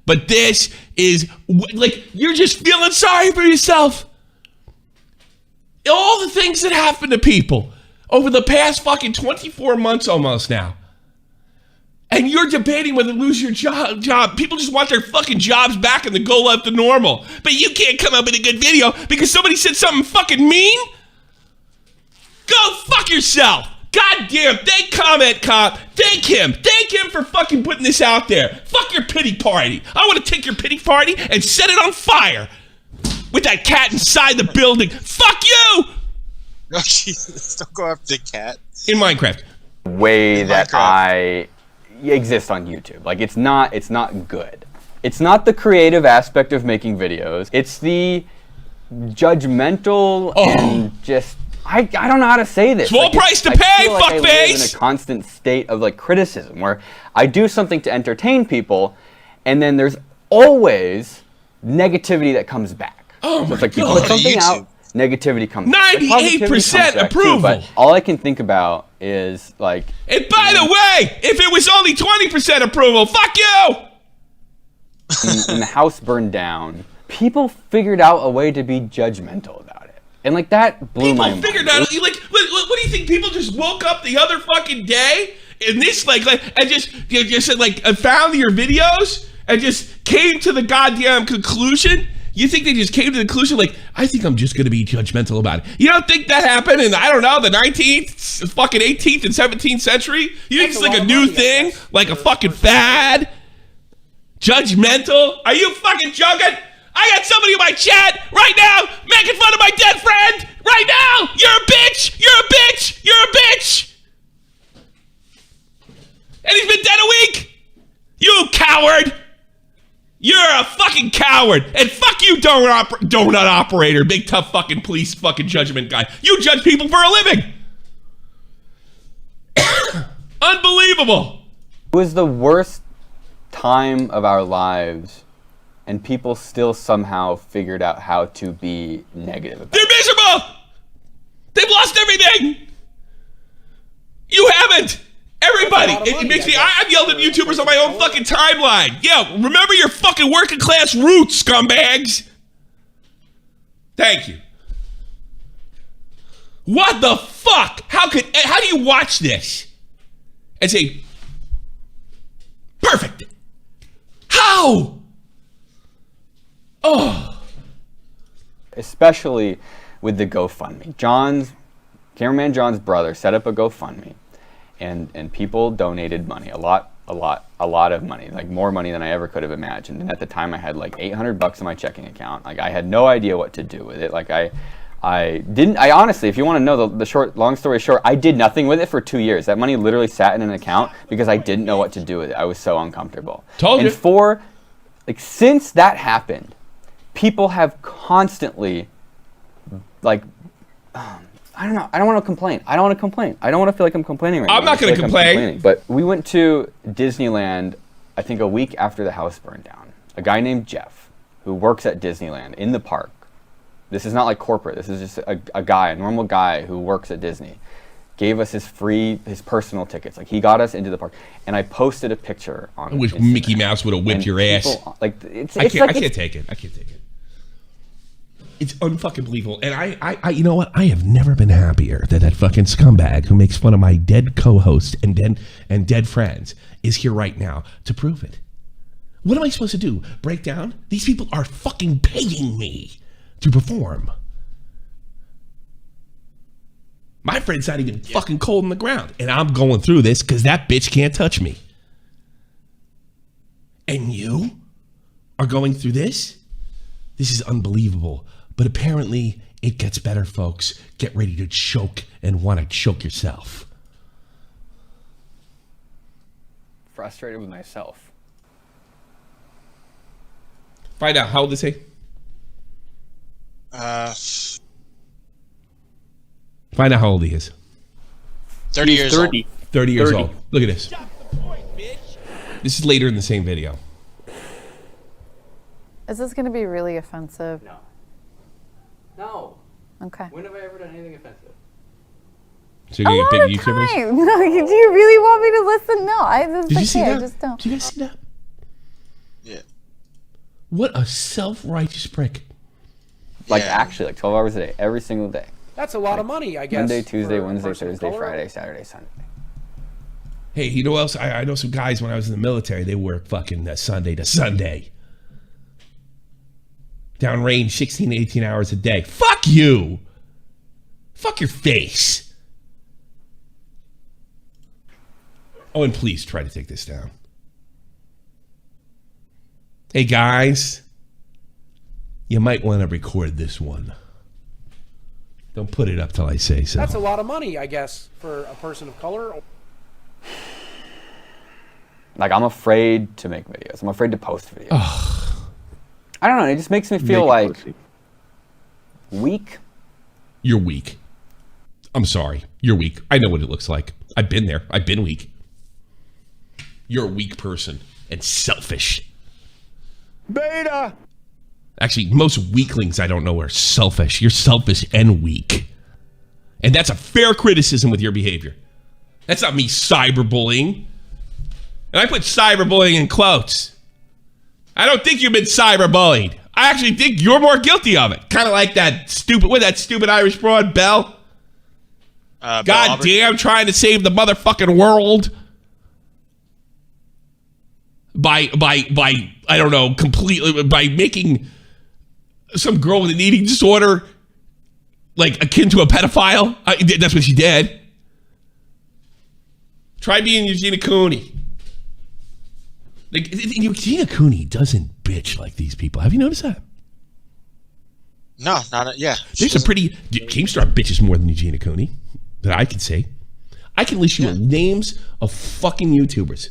But this is, like, you're just feeling sorry for yourself. All the things that happen to people over the past fucking 24 months almost now. And you're debating whether to lose your job. People just want their fucking jobs back and to go left to normal. But you can't come up with a good video because somebody said something fucking mean? Go fuck yourself. God damn, thank Comment Cop. Thank him for fucking putting this out there. Fuck your pity party. I want to take your pity party and set it on fire with that cat inside the building. Fuck you! No, Jesus, don't go after the cat. In Minecraft. Way that I exist on YouTube. Like, it's not good. It's not the creative aspect of making videos. It's the judgmental and just... I don't know how to say this. Small price to pay, fuckface! I live in a constant state of, like, criticism where I do something to entertain people, and then there's always negativity that comes back. Oh, so it's like, my you God. put something out, negativity comes back. 98% approval. Too, but all I can think about is, like... And by the way, if it was only 20% approval, fuck you! When the house burned down, people figured out a way to be judgmental about it. And like that blew my mind. Figured out, like, what do you think? People just woke up the other fucking day and this and just said like found your videos and just came to the goddamn conclusion. You think they just came to the conclusion like, I think I'm just going to be judgmental about it. You don't think that happened in, I don't know, the 19th, fucking 18th and 17th century? You think it's like a new thing? Like a fucking fad? Judgmental? Are you fucking joking? I got somebody in my chat right now making fun of my dead friend right now. You're a bitch. You're a bitch. You're a bitch. And he's been dead a week. You coward. You're a fucking coward. And fuck you, donut operator, big tough fucking police fucking judgment guy. You judge people for a living. Unbelievable. It was the worst time of our lives, and people still somehow figured out how to be negative about it. They're miserable. They've lost everything. You haven't. Everybody. It makes me, I've yelled at YouTubers on my own fucking timeline. Yo, remember your fucking working class roots, scumbags. Thank you. What the fuck? How do you watch this and say, perfect? How? Oh. Especially with the GoFundMe. Cameraman John's brother set up a GoFundMe, and people donated money, a lot of money, like more money than I ever could have imagined. And at the time I had like $800 in my checking account. Like I had no idea what to do with it. Like I honestly, if you want to know long story short, I did nothing with it for 2 years. That money literally sat in an account because I didn't know what to do with it. I was so uncomfortable. Told you. And since that happened, people have constantly, like, I don't know. I don't want to complain. I don't want to feel like I'm complaining right now. I'm not going to complain. But we went to Disneyland, I think a week after the house burned down. A guy named Jeff, who works at Disneyland in the park. This is not like corporate. This is just a normal guy who works at Disney. Gave us his personal tickets. Like, he got us into the park. And I posted a picture on I wish Instagram. Mickey Mouse would have whipped your ass. Like, I can't take it. It's unfucking believable. And I you know what? I have never been happier that fucking scumbag who makes fun of my dead co-host and dead friends is here right now to prove it. What am I supposed to do? Break down? These people are fucking paying me to perform. My friend's not even fucking cold on the ground. And I'm going through this because that bitch can't touch me. And you are going through this? This is unbelievable. But apparently, it gets better, folks. Get ready to choke and want to choke yourself. Frustrated with myself. Find out, how old is he? Find out how old he is. 30 years old. 30 years old. Look at this. This is later in the same video. Is this going to be really offensive? No. Okay. When have I ever done anything offensive? So you're going to get big YouTubers? Time. No, do you really want me to listen? No, Did you see that? I just don't. Did you guys see that? Yeah. What a self-righteous prick. Like, actually, like 12 hours a day, every single day. That's a lot of money, I guess. Monday, Tuesday, Wednesday, Thursday, Friday, Saturday, Sunday. Hey, you know what else? I know some guys when I was in the military, they work fucking Sunday to Sunday. Downrange 16, 18 hours a day. Fuck you. Fuck your face. Oh, and please try to take this down. Hey, guys. You might want to record this one. Don't put it up till I say so. That's a lot of money, I guess, for a person of color. Like, I'm afraid to make videos. I'm afraid to post videos. I don't know. It just makes me feel like weak. You're weak. I'm sorry. You're weak. I know what it looks like. I've been there. I've been weak. You're a weak person and selfish. Beta! Actually, most weaklings I don't know are selfish. You're selfish and weak. And that's a fair criticism with your behavior. That's not me cyberbullying. And I put cyberbullying in quotes. I don't think you've been cyberbullied. I actually think you're more guilty of it. Kind of like that stupid Irish broad, Belle. God damn, trying to save the motherfucking world by I don't know, completely by making some girl with an eating disorder like akin to a pedophile. That's what she did. Try being Eugenia Cooney. Like, Eugenia Cooney doesn't bitch like these people. Have you noticed that? No, not yeah. There's some pretty Keemstar bitches more than Eugenia Cooney that I can say. I can list you names of fucking YouTubers.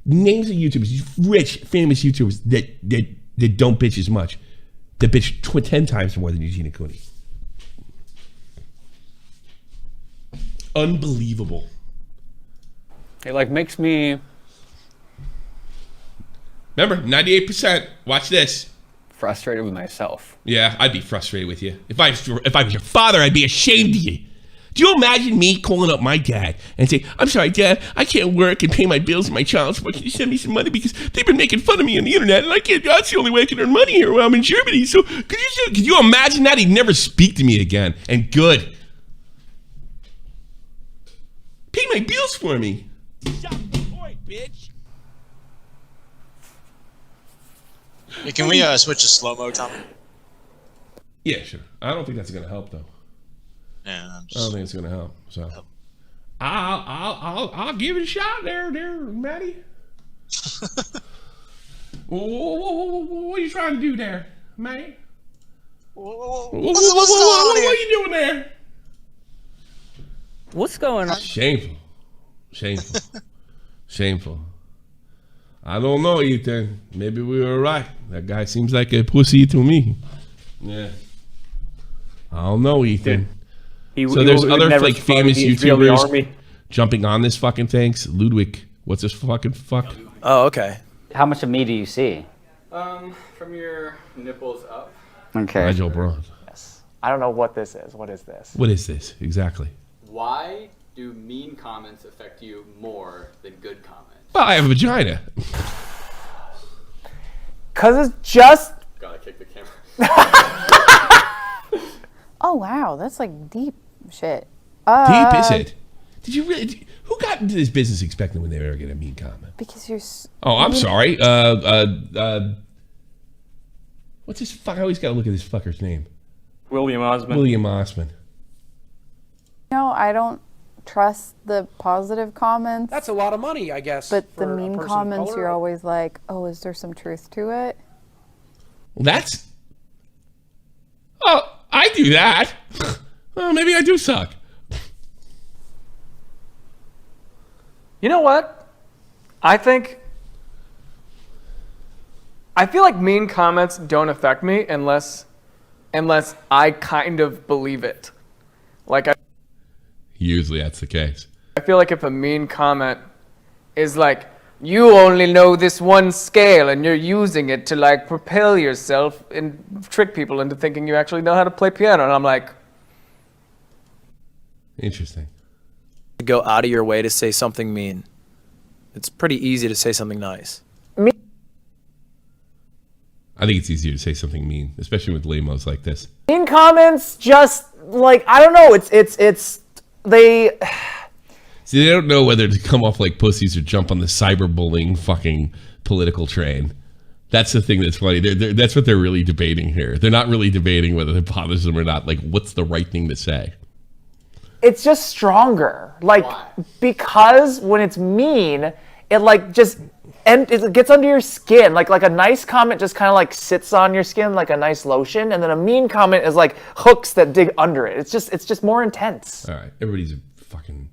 Names of YouTubers, rich, famous YouTubers that don't bitch as much. That bitch 10 times more than Eugenia Cooney. Unbelievable. It like makes me... Remember, 98%. Watch this. frustrated with myself. Yeah, I'd be frustrated with you. If I was your father, I'd be ashamed of you. Do you imagine me calling up my dad and say, I'm sorry, Dad, I can't work and pay my bills and my child support. Can you send me some money? Because they've been making fun of me on the internet and I can't, that's the only way I can earn money here while I'm in Germany. So could you imagine that? He'd never speak to me again. And good. Pay my bills for me. Stop the point, bitch. Hey, can we switch to slow-mo, Tom? Yeah, sure. I don't think that's going to help, though. Yeah, I don't think it's going to help. So, I'll give it a shot there, Matty. What are you trying to do there, man? What's going on here? What are you doing there? What's going on? Shameful. Shameful. I don't know, Ethan. Maybe we were right. That guy seems like a pussy to me. Yeah. I don't know, Ethan. So there's other like famous YouTubers jumping on this fucking thing. Ludwig, what's this fucking fuck? Oh, okay. How much of me do you see? From your nipples up. Okay. Nigel Braun. Yes. I don't know what this is. What is this? What is this exactly? Why do mean comments affect you more than good comments? Well, I have a vagina. Cause it's just. Gotta kick the camera. Oh wow, that's like deep shit. Deep is it? Did you really? Who got into this business expecting when they ever get a mean comment? Because you're. Oh, I'm sorry. What's his fuck? I always gotta look at this fucker's name. William Osman. William Osman. No, I don't trust the positive comments. That's a lot of money, I guess. But the for a mean person of comments, color. you're always like, oh, is there some truth to it? Well, that's. Oh, I do that. Well, maybe I do suck. You know what? I feel like mean comments don't affect me unless I kind of believe it. Like Usually that's the case. I feel like if a mean comment is like, you only know this one scale and you're using it to like propel yourself and trick people into thinking you actually know how to play piano. And I'm like, Interesting. Go out of your way to say something mean. It's pretty easy to say something nice. I think it's easier to say something mean, especially with lamos like this. Mean comments just like, I don't know, they See, they don't know whether to come off like pussies or jump on the cyberbullying fucking political train. That's the thing that's funny. That's what they're really debating here. They're not really debating whether it bothers them or not. Like, what's the right thing to say? it's just stronger. Like, because when it's mean, it like just, and it gets under your skin. Like a nice comment just kind of like sits on your skin like a nice lotion, and then a mean comment is like hooks that dig under it. It's just more intense. All right, everybody's a fucking.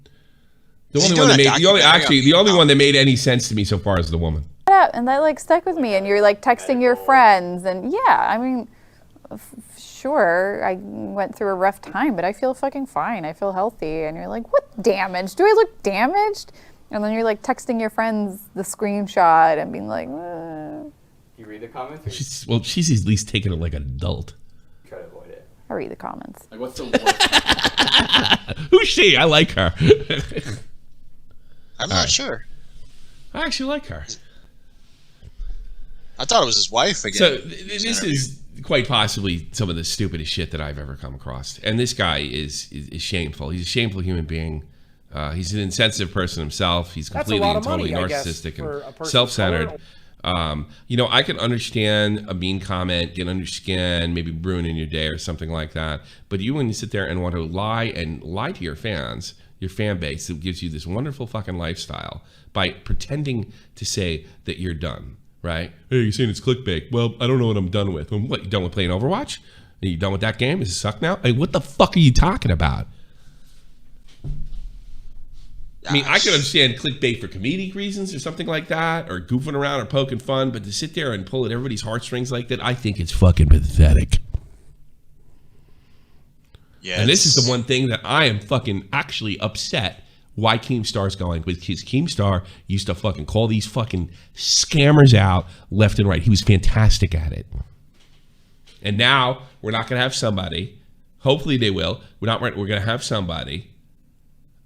The only one that made the only one that made any sense to me so far is the woman. And that like stuck with me, and you're like texting your friends, and yeah, I mean, sure, I went through a rough time, but I feel fucking fine. I feel healthy, and you're like, what damage? Do I look damaged? And then you're like texting your friends the screenshot and being like, You read the comments? She's at least taking it like an adult. Try to avoid it. I read the comments. Like, what's the worst? Who's she? I like her. I'm not sure. I actually like her. I thought it was his wife again. So this is quite possibly some of the stupidest shit that I've ever come across. And this guy is shameful. He's a shameful human being. He's an insensitive person himself. He's completely and totally narcissistic and self-centered. You know, I can understand a mean comment, can understand maybe ruining your day or something like that. But when you sit there and want to lie to your fans, your fan base who gives you this wonderful fucking lifestyle by pretending to say that you're done, right? Hey, you're saying it's clickbait. Well, I don't know what I'm done with. What, you done with playing Overwatch? Are you done with that game? Does it suck now? Hey, what the fuck are you talking about? I mean, I can understand clickbait for comedic reasons or something like that, or goofing around or poking fun, but to sit there and pull at everybody's heartstrings like that, I think it's fucking pathetic. Yeah, and this is the one thing that I am fucking actually upset why Keemstar's going, because Keemstar used to fucking call these fucking scammers out left and right. He was fantastic at it. And now we're not going to have somebody, hopefully they will, we're going to have somebody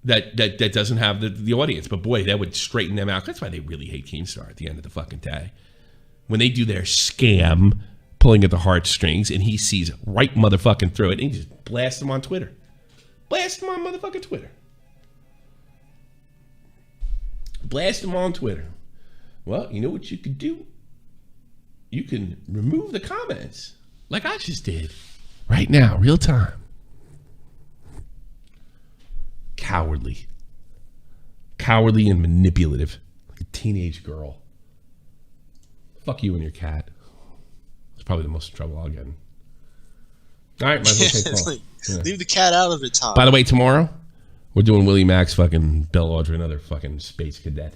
that doesn't have the audience. But boy, that would straighten them out. That's why they really hate Keemstar at the end of the fucking day. When they do their scam, pulling at the heartstrings, and he sees right motherfucking through it, and he just blasts them on Twitter. Blast them on motherfucking Twitter. Blast them on Twitter. Well, you know what you could do? You can remove the comments, like I just did. Right now, real time. Cowardly. Cowardly and manipulative. Like a teenage girl. Fuck you and your cat. It's probably the most trouble I'll get in. All right, might as well take call. Leave the cat out of it, Tom. By the way, tomorrow, we're doing Willie Mack's fucking Belle Audrey, another fucking space cadet.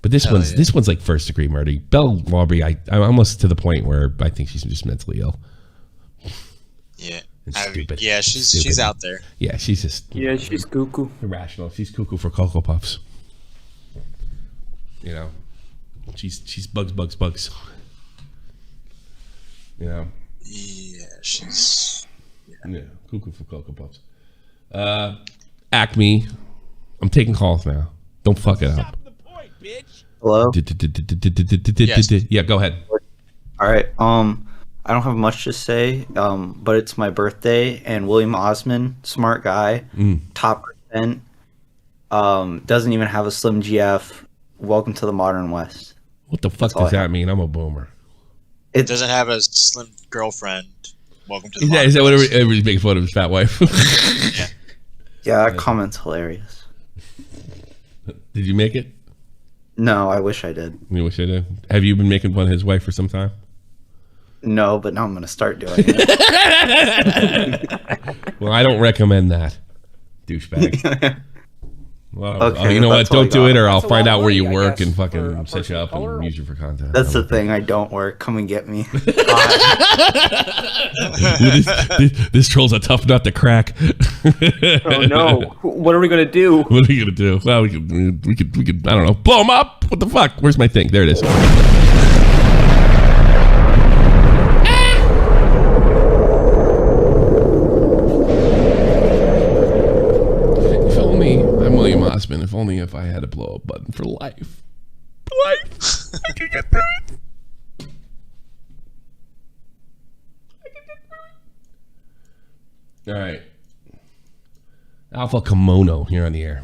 But this one's like first degree murder. Belle Audrey, I'm almost to the point where I think she's just mentally ill. Yeah. Stupid. Yeah, she's out there. Yeah, she's just... Yeah, she's cuckoo. Irrational. She's cuckoo for Cocoa Puffs. You know? She's bugs. You know? Yeah, she's... Yeah, cuckoo for Cocoa Puffs. Acme, I'm taking calls now. Don't fuck it up. Hello? Yeah, go ahead. All right. I don't have much to say, but it's my birthday, and William Osman, smart guy, top percent, doesn't even have a slim GF. Welcome to the modern West. What the fuck does that mean? I'm a boomer. It doesn't have a slim girlfriend. Welcome to the Is that what everybody's making fun of his fat wife? Yeah, that comment's hilarious. Did you make it? No, I wish I did. You wish I did? Have you been making fun of his wife for some time? No, but now I'm going to start doing it. Well, I don't recommend that, douchebag. Well, okay, you know what? Don't do it, or I'll find out where you money, work guess, and fucking set you up and use you for content. That's the thing. I don't work. Come and get me. This troll's a tough nut to crack. Oh no! What are we gonna do? What are you gonna do? Well, we could. I don't know. Blow him up. What the fuck? Where's my thing? There it is. Osman, if only if I had a blow up button for life. I could get through it. All right. Alpha Kimono here on the air.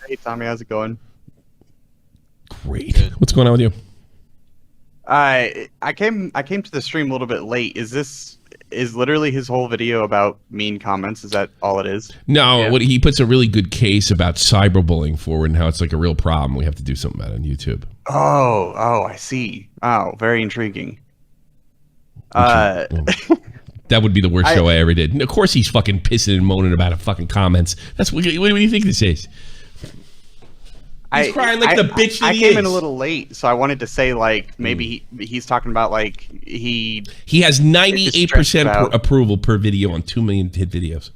Hey Tommy, how's it going? Great. What's going on with you? I came to the stream a little bit late. Is literally his whole video about mean comments? Is that all it is? No, yeah. He puts a really good case about cyberbullying forward and how it's like a real problem. We have to do something about it on YouTube. Oh, I see. Oh, very intriguing. That would be the worst show I ever did. And of course he's fucking pissing and moaning about it fucking comments. What do you think this is? He's crying like the bitch that I came in a little late, so I wanted to say, like, maybe he's talking about, like, he has 98% approval per video on 2 million hit videos.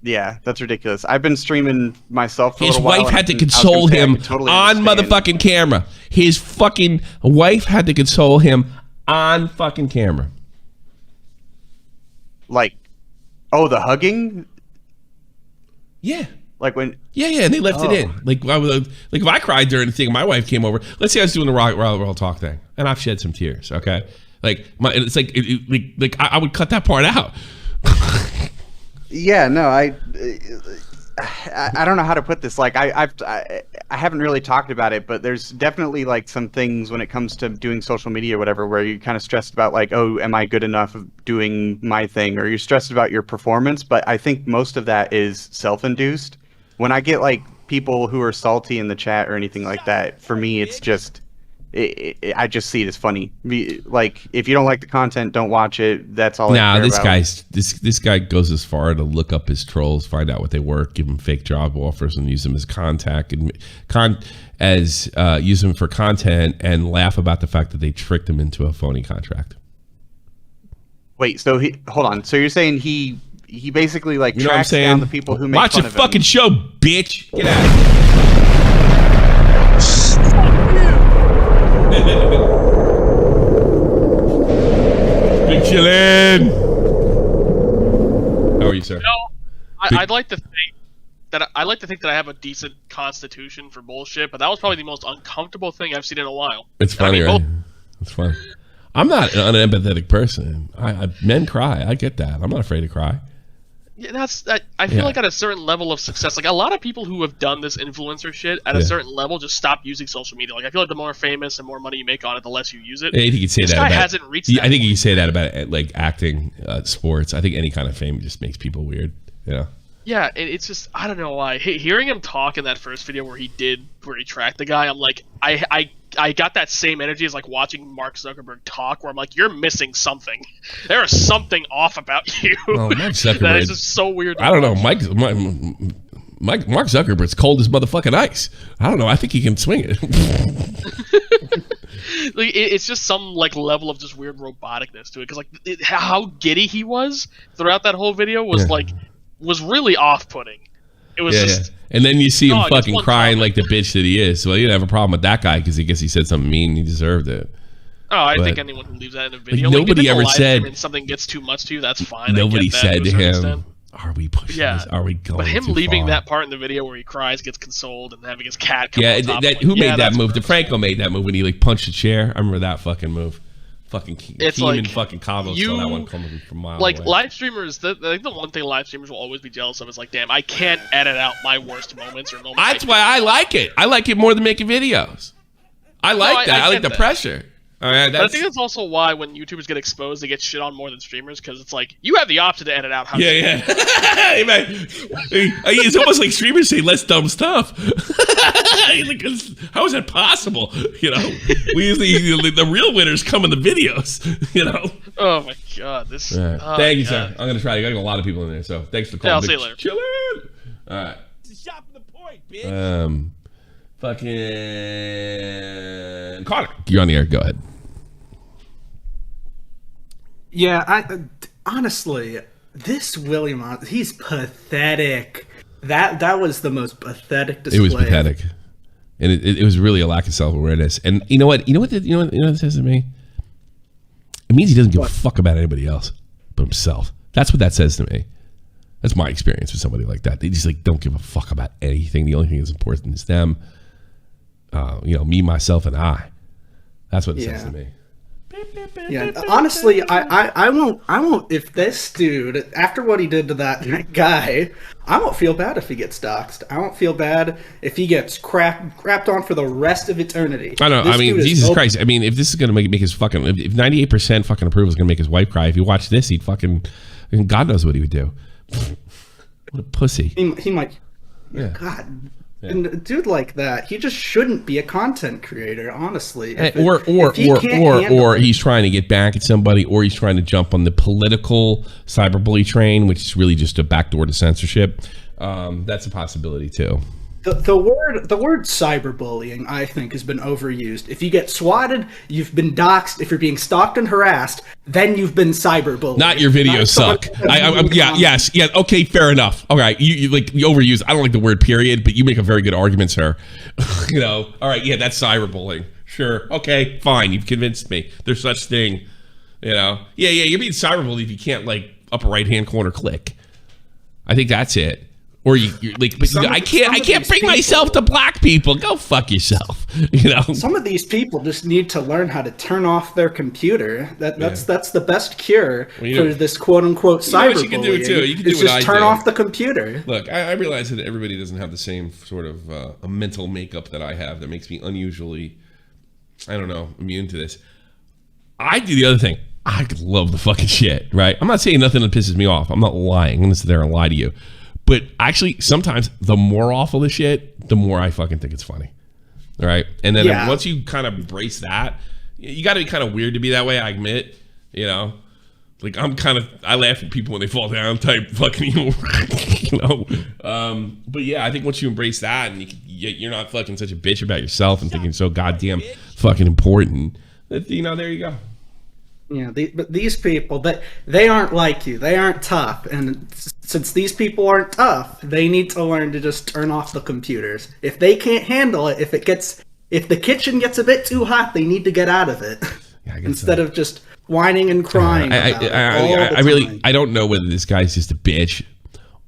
Yeah, that's ridiculous. I've been streaming myself for a little while. His wife had to console him on motherfucking camera. His fucking wife had to console him on fucking camera. Like, oh, the hugging? Yeah. Like when Yeah, and they left it in. Like if I cried during the thing, my wife came over. Let's say I was doing the Real-talk thing, and I've shed some tears. Okay, it's like I would cut that part out. Yeah, no, I don't know how to put this. Like I haven't really talked about it, but there's definitely like some things when it comes to doing social media or whatever, where you're kind of stressed about like, oh, am I good enough of doing my thing, or you're stressed about your performance. But I think most of that is self-induced. When I get like people who are salty in the chat or anything like that, for me, it's just. I just see it as funny. Like, if you don't like the content, don't watch it. That's all. Nah, this guy goes as far to look up his trolls, find out what they work, give them fake job offers, and use them as contact and use them for content, and laugh about the fact that they tricked him into a phony contract. Wait, so hold on. So you're saying he basically like tracks down the people who make watch fun the of him. fucking show, bitch. Get out of here. Big chillin'. How are you, sir? I'd like to think that I have a decent constitution for bullshit, but that was probably the most uncomfortable thing I've seen in a while. It's funny, right? It's fun. I'm not an unempathetic person. Men cry. I get that. I'm not afraid to cry. Yeah, I feel like at a certain level of success, like a lot of people who have done this influencer shit at a certain level just stop using social media. Like I feel like the more famous and more money you make on it, the less you use it. I think you say this that guy about, hasn't reached that. I think you can say that about like acting, sports. I think any kind of fame just makes people weird. Yeah. Yeah, it's just I don't know why. Hearing him talk in that first video where he tracked the guy, I'm like I got that same energy as like watching Mark Zuckerberg talk, where I'm like, you're missing something. There is something off about you. Oh, Mark Zuckerberg. That is just so weird. I don't know, Mark Zuckerberg's cold as motherfucking ice. I don't know. I think he can swing it. Like it's just some like level of just weird roboticness to it, because like how giddy he was throughout that whole video was really off-putting. It was just. And then you see him fucking crying like the bitch that he is. So you don't have a problem with that guy because he said something mean and he deserved it. Oh, I think anyone who leaves that in a video, like, nobody ever said and something gets too much to you, that's fine. Nobody said to him, "Are we pushing this? Are we going?" But him too leaving far? that part in the video where he cries, gets consoled, and having his cat come on top who made that move? DeFranco made that move when he like punched a chair. I remember that fucking move. Fucking it's Keem like and fucking Cabo saw that one coming from miles like away. live streamers, the one thing live streamers will always be jealous of is like, damn, I can't edit out my worst moments or moments. That's why I like it. I like it more than making videos. I like that. I like the pressure. All right, but I think that's also why when YouTubers get exposed, they get shit on more than streamers, because it's like you have the option to edit out. How Hey, man. It's almost like streamers say less dumb stuff. How is that possible? You know, we usually the real winners come in the videos. You know. Oh my god, this. Right. Oh Thank you, god. sir. I'm gonna try. I got a lot of people in there, so thanks for calling. Yeah, I'll see you later. Chillin'. All right. It's a shot from the point, bitch. Fucking Connor, you're on the air. Go ahead. Yeah, honestly, this William, he's pathetic. That was the most pathetic display. It was pathetic, and it was really a lack of self-awareness. And you know what? You know what it says to me? It means he doesn't give a fuck about anybody else but himself. That's what that says to me. That's my experience with somebody like that. They just like don't give a fuck about anything. The only thing that's important is them. Me, myself, and I. That's what it says to me. Yeah, honestly, I won't. If this dude, after what he did to that guy, I won't feel bad if he gets doxxed. I won't feel bad if he gets crapped on for the rest of eternity. I know. I mean, Jesus Christ. I mean, if this is gonna make his fucking, if 98% fucking approval is gonna make his wife cry, if you watch this, he'd fucking, God knows what he would do. What a pussy. He might. Yeah. God. And a dude like that, he just shouldn't be a content creator, honestly. Or he's trying to get back at somebody, or he's trying to jump on the political cyberbully train, which is really just a backdoor to censorship. That's a possibility too. The word cyberbullying, I think, has been overused. If you get swatted, you've been doxxed. If you're being stalked and harassed, then you've been cyberbullied. Not your videos suck. Yeah. Okay, fair enough. All right, you overuse. I don't like the word period, but you make a very good argument, sir. All right, yeah, that's cyberbullying. Sure. Okay, fine. You've convinced me. There's such thing. Yeah. You're being cyberbullied if you can't like upper right hand corner click. I think that's it. Or you're like, but I can't bring myself to black people. Go fuck yourself. You know. Some of these people just need to learn how to turn off their computer. That's the best cure for this quote unquote cyberbullying. You can do it too. You can do what I do. Turn off the computer. Look, I realize that everybody doesn't have the same sort of a mental makeup that I have that makes me unusually, I don't know, immune to this. I do the other thing. I love the fucking shit, right? I'm not saying nothing that pisses me off. I'm not lying. I'm going to sit there and lie to you. But actually, sometimes the more awful the shit, the more I fucking think it's funny. All right? And then once you kind of embrace that, you got to be kind of weird to be that way, I admit. You know? Like, I laugh at people when they fall down type fucking, you know? But yeah, I think once you embrace that and you're not fucking such a bitch about yourself and thinking so goddamn fucking important, that, you know, there you go. Yeah, but these people, they aren't like you. They aren't tough. And since these people aren't tough, they need to learn to just turn off the computers. If they can't handle it, if the kitchen gets a bit too hot, they need to get out of it. Yeah, instead of just whining and crying. I don't know whether this guy's just a bitch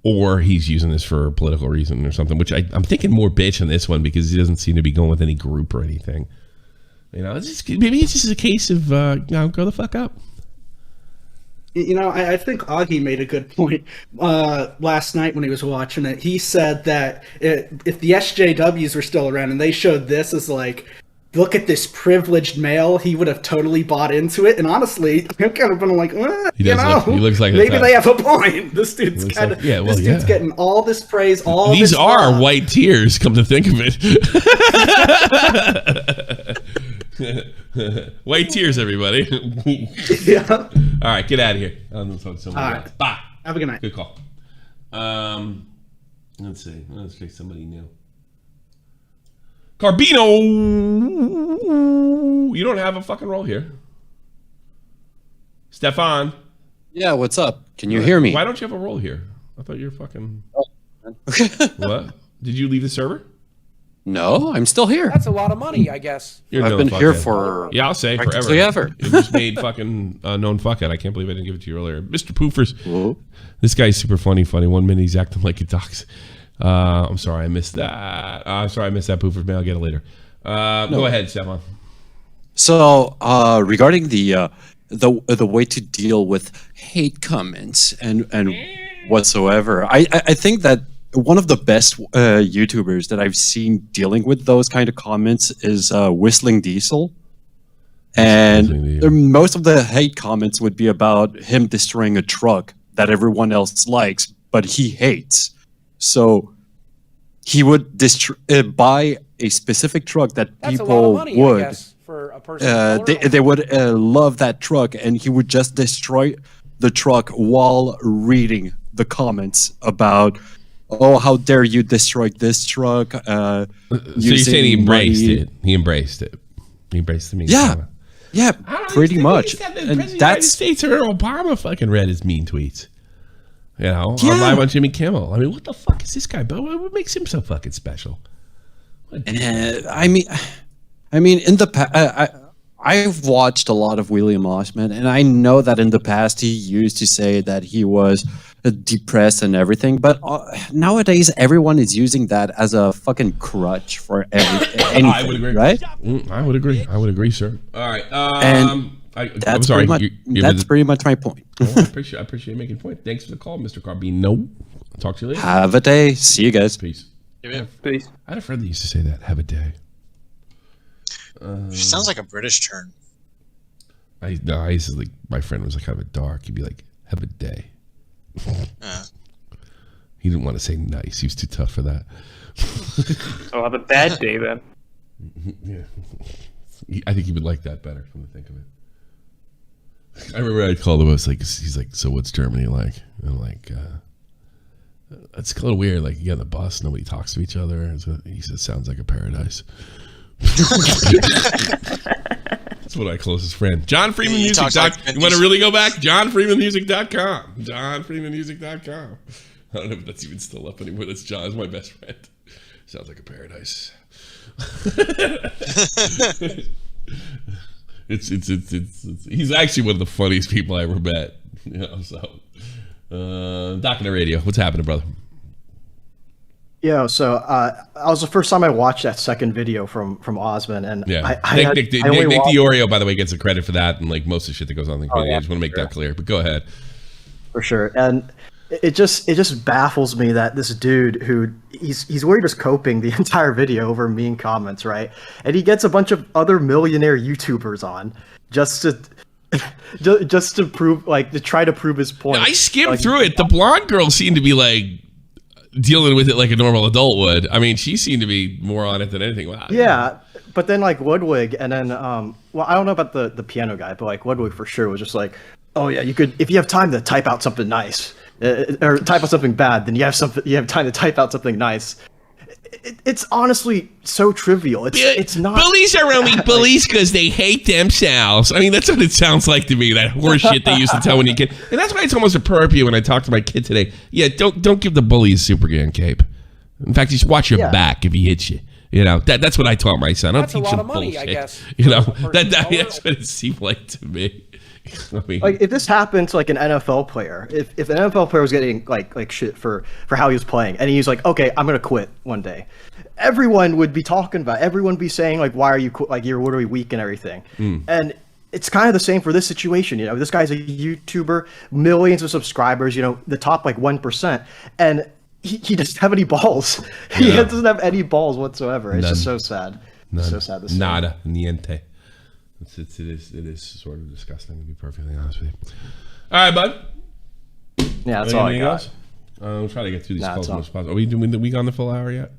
or he's using this for a political reason or something, which I'm thinking more bitch in this one because he doesn't seem to be going with any group or anything. You know, maybe it's just a case of, grow the fuck up. You know, I think Augie made a good point last night when he was watching it. He said that if the SJWs were still around and they showed this as like, look at this privileged male, he would have totally bought into it. And honestly, I've kind of been like, he looks like maybe they have a point. This dude's kind of, this dude's getting all this praise, all these this are love. White tears, come to think of it. White tears, everybody. Yeah. All right, get out of here. All right. Bye. Have a good night. Good call. Let's see. Let's pick somebody new. Carbino, you don't have a fucking role here. Stefan. Yeah, what's up? Can you hear me? Why don't you have a role here? I thought you were fucking. What? Did you leave the server? No, I'm still here. That's a lot of money, I guess. I've been here for I'll say forever. Ever. It just made fucking known fuckhead. I can't believe I didn't give it to you earlier, Mr. Poofers. Whoa. This guy's super funny. 1 minute he's acting like a dox. I'm sorry I missed that. I'm sorry I missed that, Poofers. Maybe I'll get it later. Go ahead, Stefan. So regarding the way to deal with hate comments and whatsoever, I think that one of the best YouTubers that I've seen dealing with those kind of comments is Whistling Diesel. And most of the hate comments would be about him destroying a truck that everyone else likes, but he hates. So he would buy a specific truck that people would. I guess, for a person they would love that truck, and he would just destroy the truck while reading the comments about, oh, how dare you destroy this truck? So you're saying he embraced it? He embraced it. He embraced the mean. Yeah, pretty much. And that's the United States or Obama fucking read his mean tweets. You know, on Live on Jimmy Kimmel. I mean, what the fuck is this guy? But what makes him so fucking special? I mean, in the past, I've watched a lot of William Osman, and I know that in the past he used to say that he was depressed and everything, but nowadays everyone is using that as a fucking crutch for anything. I would agree, right? I would agree, sir. All right, I'm sorry. That's pretty much my point. I appreciate you making a point. Thanks for the call, Mr. Carbino. I'll talk to you later. Have a day. See you guys. Peace. Peace. I had a friend that used to say that. Have a day. Sounds like a British term. I used to, like, my friend was like kind of a dark. He'd be like, have a day. He didn't want to say nice. He was too tough for that. So have a bad day then. Yeah. I think he would like that better, come to think of it. I remember I called him. I was like, he's like, so what's Germany like? And I'm like, it's a little weird. Like, you get on the bus, nobody talks to each other. He said, sounds like a paradise. That's what I closest friend. John Freeman Music. You want to really go back? JohnFreemanMusic.com. JohnFreemanMusic.com. I don't know if that's even still up anymore. That's John's my best friend. Sounds like a paradise. It's he's actually one of the funniest people I ever met. You know, so Doc on the radio. What's happening, brother? Yeah, so that was the first time I watched that second video from Osman, and Yeah, Nick Nick Diorio, by the way, gets the credit for that, and like most of the shit that goes on in the video. I just want to make that clear. But go ahead. For sure, and it just baffles me that this dude who he's really just coping the entire video over mean comments, right? And he gets a bunch of other millionaire YouTubers on just to prove, like, to try to prove his point. I skimmed through it. The blonde girl seemed to be like dealing with it like a normal adult would. I mean, she seemed to be more on it than anything. Wow. Yeah, but then like Woodwig, and then well, I don't know about the piano guy, but like Woodwig for sure was just like, oh yeah, you could, if you have time to type out something nice or type out something bad, then you have time to type out something nice. It's honestly so trivial. It's not. Bullies are only bullies because they hate themselves. I mean, that's what it sounds like to me. That horse shit they used to tell when you kid, and that's why it's almost a perp when I talk to my kid today. Yeah, don't give the bully a Superman cape. In fact, just watch your back if he hits you. You know, that's what I taught my son. That's Don't a teach lot him of money, bullshit. I guess. You know, that's what it seemed like to me. I mean, like if this happened to like an NFL player, if an NFL player was getting like shit for how he was playing, and he's like, okay, I'm gonna quit one day, everyone would be talking about it. Everyone would be saying like, why are you like, you're literally weak and everything. And it's kind of the same for this situation. You know, this guy's a YouTuber, millions of subscribers, you know, the top like 1%, and he doesn't have any balls. He doesn't have any balls whatsoever. It's just so sad. It's so sad to see. Nada, niente. It is sort of disgusting, to be perfectly honest with you. All right, bud. Yeah, that's all I got. Else? We'll try to get through these calls as much as possible. Are we doing the week on the full hour yet?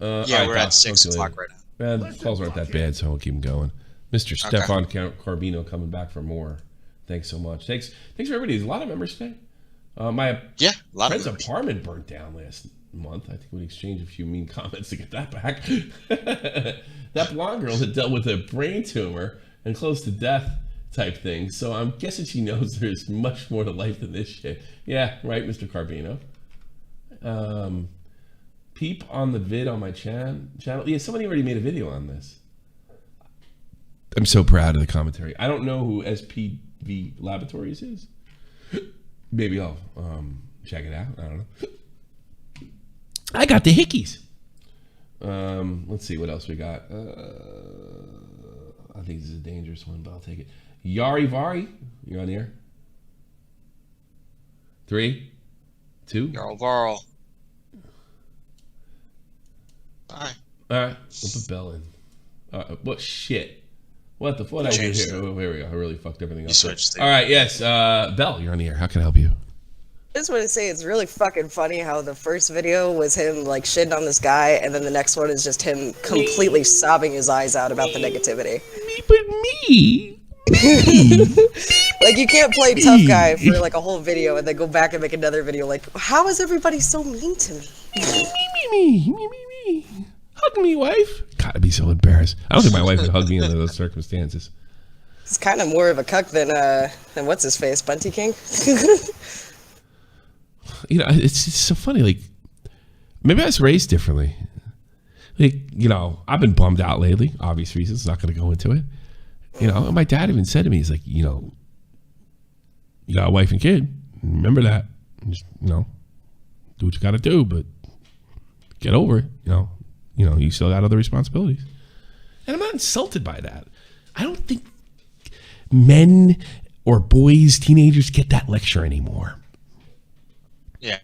Yeah, we're at 6 o'clock right now. Man, calls aren't that bad, so we'll keep them going. Mr. Stefan Carbino coming back for more. Thanks so much. Thanks for everybody. There's a lot of members today. My friend's apartment burnt down last month. I think we exchanged a few mean comments to get that back. That blonde girl that dealt with a brain tumor and close to death type thing. So I'm guessing she knows there's much more to life than this shit. Yeah, right, Mr. Carbino. Peep on the vid on my channel. Yeah, somebody already made a video on this. I'm so proud of the commentary. I don't know who SPV Laboratories is. Maybe I'll check it out. I don't know. I got the hickeys. Let's see what else we got. I think this is a dangerous one, but I'll take it. Yari Vari, you're on the air. 3, 2. Yarl Varl. Bye. All right, we'll put Bell in. What shit? What the fuck? I did here? Oh, here we go. I really fucked everything up. All right, yes. Bell, you're on the air. How can I help you? I just want to say it's really fucking funny how the first video was him like shitting on this guy, and then the next one is just him completely sobbing his eyes out about the negativity. Me. Like you can't play tough guy for like a whole video and then go back and make another video like, how is everybody so mean to me? Me. Hug me, wife. God, I'd be so embarrassed. I don't think my wife would hug me under those circumstances. It's kind of more of a cuck than what's his face, Bunty King. You know, it's so funny. Like, maybe I was raised differently. Like, you know, I've been bummed out lately. Obvious reasons. Not going to go into it. You know, and my dad even said to me, he's like, you know, you got a wife and kid. Remember that. Just, you know, do what you got to do, but get over it. You know, you still got other responsibilities. And I'm not insulted by that. I don't think men or boys, teenagers get that lecture anymore. Yeah.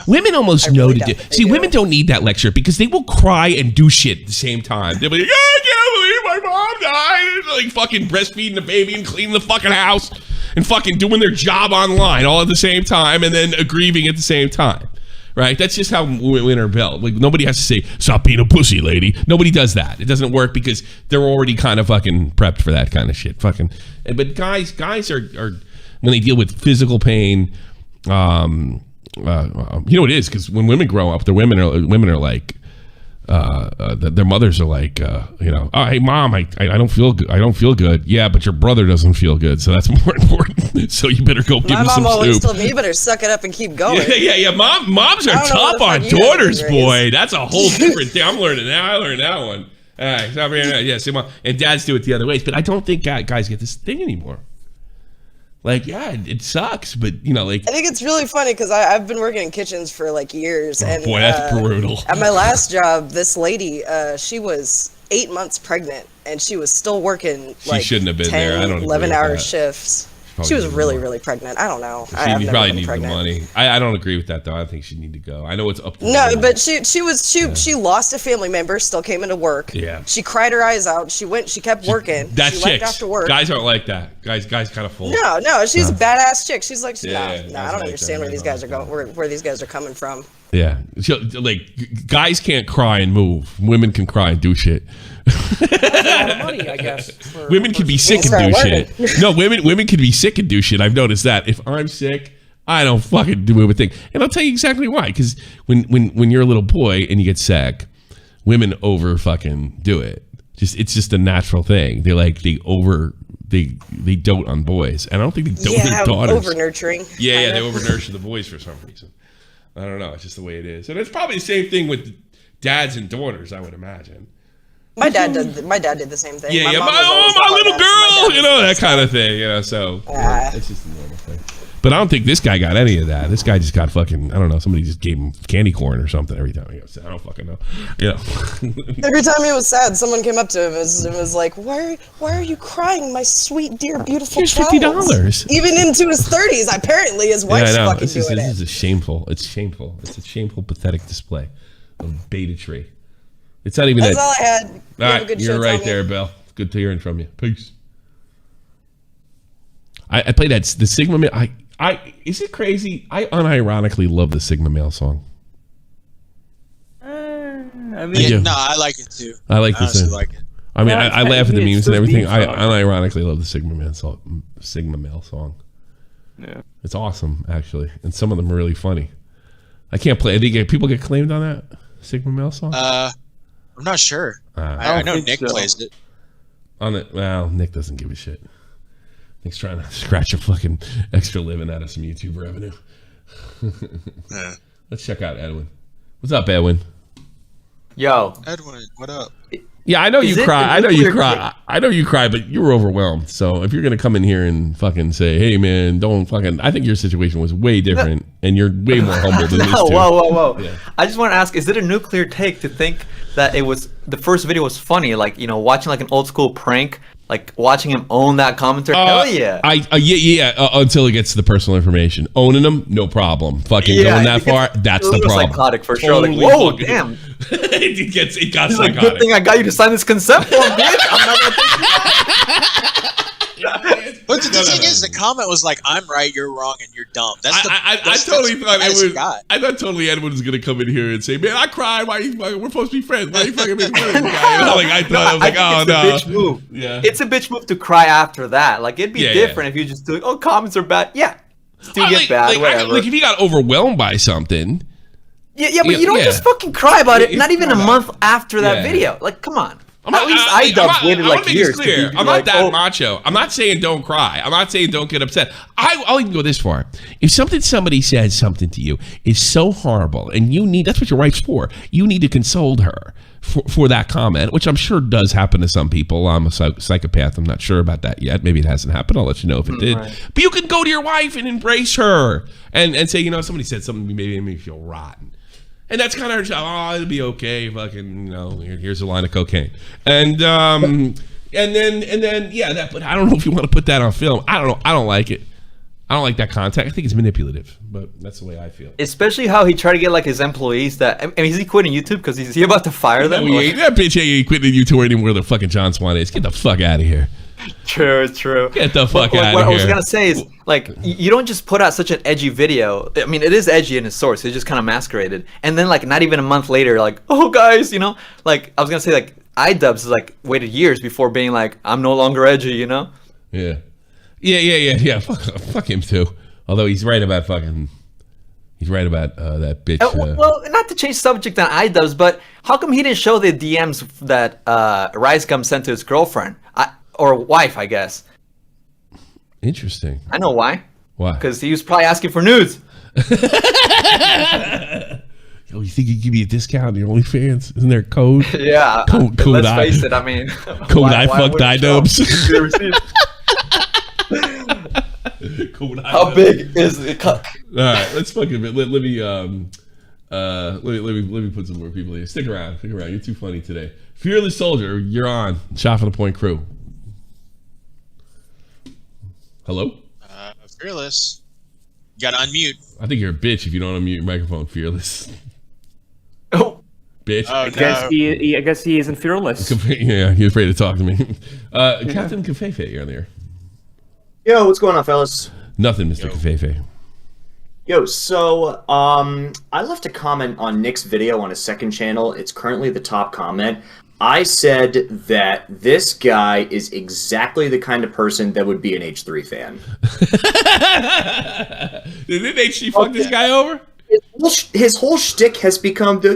Women almost know to do. See, women don't need that lecture because they will cry and do shit at the same time. They'll be like, I can't believe my mom died. Like fucking breastfeeding the baby and cleaning the fucking house and fucking doing their job online all at the same time and then grieving at the same time. Right? That's just how women are built. Like nobody has to say, stop being a pussy, lady. Nobody does that. It doesn't work because they're already kind of fucking prepped for that kind of shit. Fucking. But guys are when they deal with physical pain, you know what it is, because when women grow up, women are like, their mothers are like, you know, oh, hey mom, I don't feel good. I don't feel good. Yeah, but your brother doesn't feel good, so that's more important. So you better go give him some My mom always soup. told me, you better suck it up and keep going. Yeah. Moms are tough on daughters, boy. That's a whole different thing. I'm learning now. I learned that one. All right, stop here. Yeah, see, mom. And dads do it the other ways, but I don't think guys get this thing anymore. Like, yeah, it sucks, but you know, like I think it's really funny because I've been working in kitchens for like years, and boy, that's brutal. At my last job, this lady, she was 8 months pregnant, and she was still working like she shouldn't have been 10, there. I don't 11-hour shifts. She was really, more. really pregnant. I don't know. She I've never probably been needs the pregnant. money. I don't agree with that though. I think she need to go. I know it's up to No, her. but she lost a family member, still came into work. Yeah. She cried her eyes out. She kept working. That's she left chicks. after work. Guys aren't like that. Guys kind of full. No, she's a badass chick. She's like, Yeah, I guys don't like understand that. where these guys are going, where these guys are coming from. Yeah, like guys can't cry and move. Women can cry and do shit. That's a lot of money, I guess. for- Women can be sick and Start do learning. shit. No, women can be sick and do shit. I've noticed that. If I'm sick, I don't fucking do a thing, and I'll tell you exactly why. Because when you're a little boy and you get sick, women over fucking do it. It's just a natural thing. They dote on boys, and I don't think they dote on their daughters. over nurturing. Yeah, they overnurture the boys for some reason. I don't know. It's just the way it is, and it's probably the same thing with dads and daughters. I would imagine. My dad did the same thing. Yeah, mom was always my the little hard ass, and my girl, dad you was know, the that kind of thing, you know. So Yeah. it's just a normal thing. But I don't think this guy got any of that. This guy just got fucking, I don't know, somebody just gave him candy corn or something every time he goes. I don't fucking know. You know. Every time he was sad, someone came up to him and was like, "Why are you crying, my sweet, dear, beautiful Here's child?" $50. Even into his 30s, apparently his wife's I know. fucking This doing is it. a shameful. It's shameful. It's a shameful, pathetic display of bigotry. It's not even That's that. all I had. You All have a right, good you're show, right Tommy. there, Bill. Good to hearing from you. Peace. I played the Sigma Male. Is it crazy? I unironically love the Sigma Male song. I do. No, I like it too. I like this. honestly like it. I mean, Yeah, I laugh at the memes and everything. I song. unironically love the Sigma Male song. Yeah. It's awesome, actually, and some of them are really funny. I can't play. I think people get claimed on that Sigma Male song. I'm not sure. I know Nick plays it. On it. Well, Nick doesn't give a shit. Nick's trying to scratch a fucking extra living out of some YouTube revenue. Let's check out Edwin. What's up, Edwin? Yo, Edwin, what up? Yeah, I know Is you it cry. the I know you nuclear cry. kick? I know you cry, but you were overwhelmed. So if you're gonna come in here and fucking say, "Hey, man, don't fucking," I think your situation was way different, and you're way more humble than this No, dude. whoa. Yeah. I just want to ask, is it a nuclear take to think that it was the first video was funny? Like, you know, watching like an old school prank, like watching him own that commentary. Hell yeah. Until it gets to the personal information, owning them, no problem. Fucking Yeah, going that it gets far, that's a the little problem. psychotic for sure. Like, Totally whoa, fucking- damn. it got It's like, psychotic. good thing I got you to sign this consent form, bitch. I'm not gonna take But the thing is, the comment was like, "I'm right, you're wrong, and you're dumb." That's the. I that's totally the thought best Edwin. guy. I thought totally Edwin was gonna come in here and say, "Man, I cried. Why you fucking? We're supposed to be friends. Why you fucking making fun of this guy?" You know, like I thought, I was like, "Oh it's no." a bitch move. Yeah. It's a bitch move to cry after that. Like, it'd be Yeah, different if you just do like, oh, comments are bad. Yeah. Still get like, bad, like, whatever. like if he got overwhelmed by something. yeah, but you don't just fucking cry about it, not even a month after that video. Like, come on. At least iDubbbz waited like years to be I'm like, not that oh, macho. I'm not saying don't cry. I'm not saying don't get upset. I'll even go this far. If somebody says something to you is so horrible, and you need, that's what your wife's for. You need to console her for that comment, which I'm sure does happen to some people. I'm a psychopath. I'm not sure about that yet. Maybe it hasn't happened. I'll let you know if it did. Right. But you can go to your wife and embrace her and say, you know, somebody said something to me, maybe made me feel rotten. And that's kind of, oh, it'll be okay. Fucking, you know, here's a line of cocaine, and then yeah, that. But I don't know if you want to put that on film. I don't know. I don't like it. I don't like that content. I think it's manipulative, but that's the way I feel. especially how he tried to get like his employees that. I mean, is he quitting YouTube because is he about to fire them? No, that bitch ain't quitting YouTube anymore. The fucking John Swan is. Get the fuck out of here. True. Get the fuck But, out what of I here. was gonna say is, like, you don't just put out such an edgy video. I mean, it is edgy in its source. It's just kind of masqueraded, and then like not even a month later, like, oh guys, you know, like I was gonna say, like iDubbbz is like waited years before being like, I'm no longer edgy, you know? Yeah. Fuck him too. Although he's right about fucking. He's right about that bitch. Well, not to change subject on iDubbbz, but how come he didn't show the DMs that RiseGum sent to his girlfriend or wife, I guess? Interesting. I know why. Why? Because he was probably asking for nudes. Yo, you think you give me a discount on your OnlyFans? Isn't there a code? Yeah. Code Let's I. face it. I mean, Code I fucked iDubbbz. How big is the cuck? All right, let's fucking let me put some more people here. Stick around. You're too funny today. Fearless Soldier, you're on. Shot for the Point crew. Hello? Fearless. You gotta unmute. I think you're a bitch if you don't unmute your microphone, Fearless. Oh. Bitch. I guess he isn't fearless. Yeah, he's afraid to talk to me. Captain Cafefe, you're on there. Yo, what's going on, fellas? Nothing, Mr. Cafefe. Yo, so I left a comment on Nick's video on his second channel. It's currently the top comment. I said that this guy is exactly the kind of person that would be an H3 fan. Didn't H3 fuck this guy over? His whole shtick has become the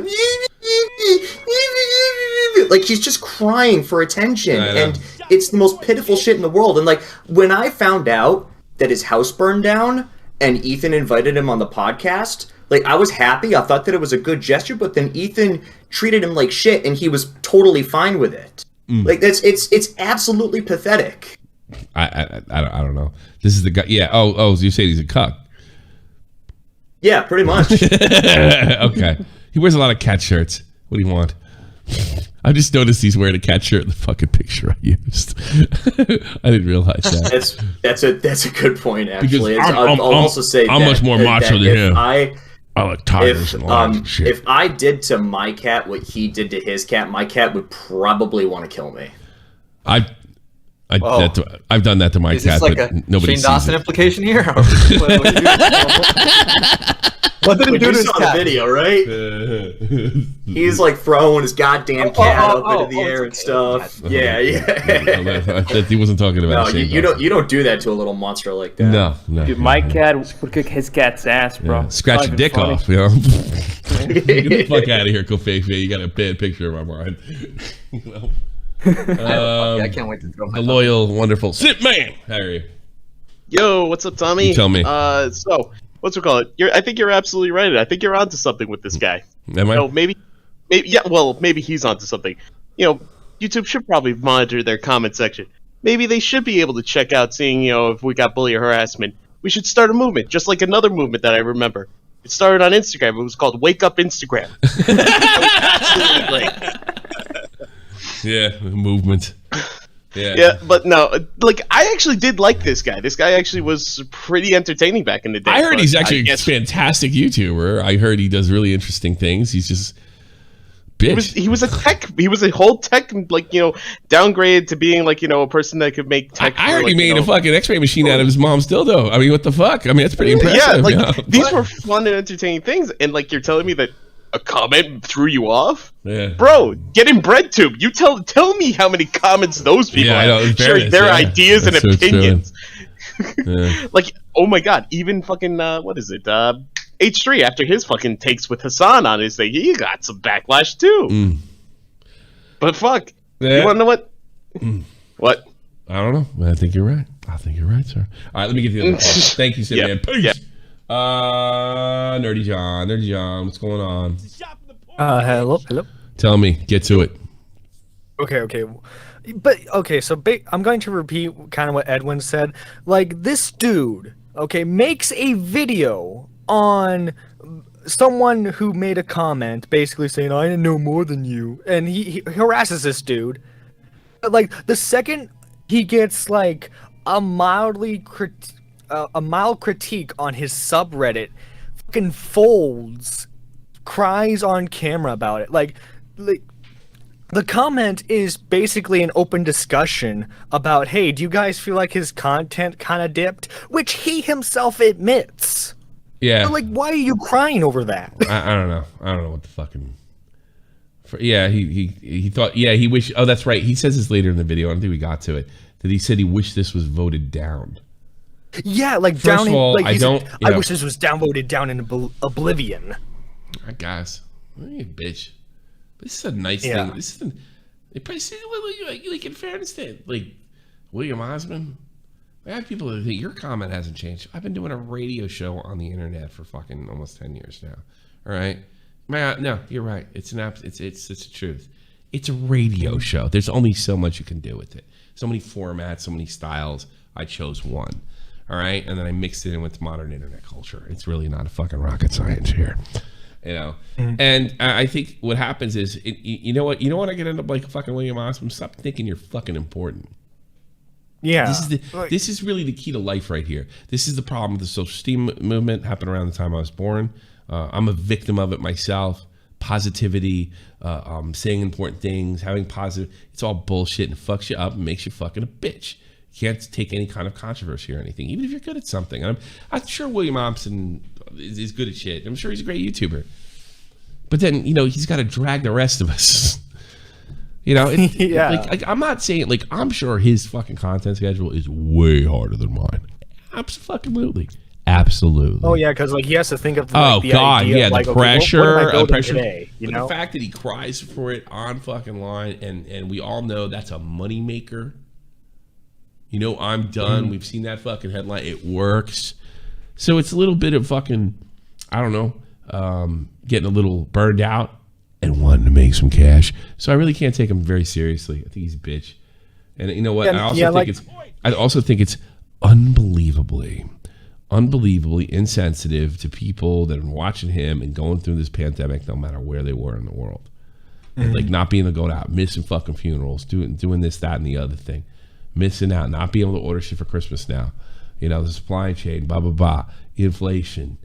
like he's just crying for attention, and it's the most pitiful shit in the world. And like when I found out that his house burned down and Ethan invited him on the podcast, like I was happy. I thought that it was a good gesture, but then Ethan treated him like shit, and he was totally fine with it. Like it's absolutely pathetic. I don't know. This is the guy. Yeah. Oh. So you say he's a cuck? Yeah, pretty much. Okay. He wears a lot of cat shirts. What do you want? I just noticed he's wearing a cat shirt in the fucking picture I used. I didn't realize that. That's a good point, actually. Because I'll also say I'm much more macho than him. I like tigers and lions and shit. If I did to my cat what he did to his cat, my cat would probably want to kill me. I've done that to my Is cat, this like but a nobody Shane sees Dawson it. implication here? What did he do to his cat? The video, right? He's like throwing his goddamn cat up into the air and stuff. Yeah. He wasn't talking about. No, Shane you Dawson. don't do that to a little monster like that. No. Dude, my cat would kick his cat's ass, bro. Yeah. Scratch your dick off, you know. Get the fuck out of here, Kofe. You got a bad picture of my mind. You know? I can't wait to throw my the loyal, wonderful Sip Man. How are you? Yo, what's up, Tommy? You tell me. So what's it called? I think you're absolutely right. I think you're onto something with this guy. Am I? You know, maybe he's onto something. You know, YouTube should probably monitor their comment section. Maybe they should be able to check out, seeing if we got bully or harassment. We should start a movement, just like another movement that I remember. It started on Instagram. It was called Wake Up Instagram. Absolutely great. Yeah, movement. Yeah, but no, like I actually did like this guy. This guy actually was pretty entertaining back in the day. I heard he's actually a fantastic YouTuber. I heard he does really interesting things. He's just bitch. He was a whole tech, like, downgrade to being like, a person that could make tech. I heard he made a fucking X-ray machine out of his mom's dildo. I mean, what the fuck? I mean, that's pretty impressive. Yeah, these were fun and entertaining things, and like you're telling me that a comment threw you off? Yeah. Bro, get in BreadTube. You tell me how many comments those people have sharing their ideas and opinions. Like, oh my god, even fucking what is it? H3 after his fucking takes with Hassan on his thing, he got some backlash too. But fuck. You wanna know what? What? I don't know. I think you're right. Sir. Alright, let me get the other call. Thank you, Sid, man. Peace. Yeah. Nerdy John, what's going on? Hello. Tell me, get to it. Okay. But okay, so I'm going to repeat kind of what Edwin said. Like, this dude, okay, makes a video on someone who made a comment basically saying, I didn't know more than you, and he harasses this dude. But like, the second he gets like a mild critique on his subreddit, fucking folds, cries on camera about it. Like the comment is basically an open discussion about, hey, do you guys feel like his content kind of dipped? Which he himself admits. Yeah. But like, why are you crying over that? I don't know. I don't know what the fucking. He thought. Yeah, he wished. Oh, that's right. He says this later in the video. I don't think we got to it. That he said he wished this was voted down. Yeah, like First down of all, in. Like, I know. wish this was downvoted down in oblivion. I guess. You bitch. This is a nice thing. This is. They probably say, like in fairness, like William Osman. I have people that think your comment hasn't changed. I've been doing a radio show on the internet for fucking almost 10 years now. All right, no, you're right. It's the truth. It's a radio show. There's only so much you can do with it. So many formats, so many styles. I chose one. All right, and then I mixed it in with modern internet culture. It's really not a fucking rocket science here, you know. And I think what happens is, you know what I could end up like fucking William Osman. Stop thinking you're fucking important. Yeah, this is really the key to life right here. This is the problem with the social esteem movement. Happened around the time I was born. I'm a victim of it myself. Positivity, saying important things, having positive. It's all bullshit and fucks you up and makes you fucking a bitch. You can't take any kind of controversy or anything, even if you're good at something. I'm sure William Osman is good at shit. I'm sure he's a great YouTuber. But then, you know, he's got to drag the rest of us. You know, like I'm not saying, like, I'm sure his fucking content schedule is way harder than mine. Absolutely. Absolutely. Oh yeah, because like he has to think of the idea of, like, the pressure, okay, pressure. Today, you know? The fact that he cries for it on fucking line, and we all know that's a moneymaker. You know, I'm done. We've seen that fucking headline. It works. So it's a little bit of fucking, I don't know, getting a little burned out and wanting to make some cash. So I really can't take him very seriously. I think he's a bitch. And you know what? I also think it's unbelievably insensitive to people that are watching him and going through this pandemic, no matter where they were in the world. And like not being able to go out, missing fucking funerals, doing this, that, and the other thing. Missing out, not being able to order shit for Christmas now. You know, the supply chain, blah, blah, blah. Inflation.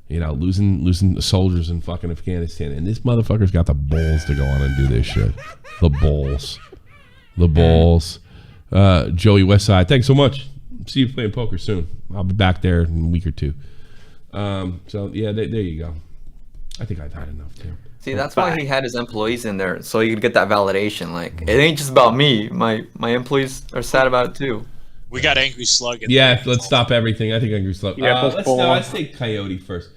You know, losing soldiers in fucking Afghanistan. And this motherfucker's got the balls to go on and do this shit. The balls. Joey Westside, thanks so much. See you playing poker soon. I'll be back there in a week or two. So, yeah, there you go. I think I've had enough, too. See, that's why he had his employees in there, so he could get that validation. Like, it ain't just about me. My employees are sad about it, too. We got Angry Slug in there. Let's stop everything. I think Angry Slug. Yeah, let's take Coyote first.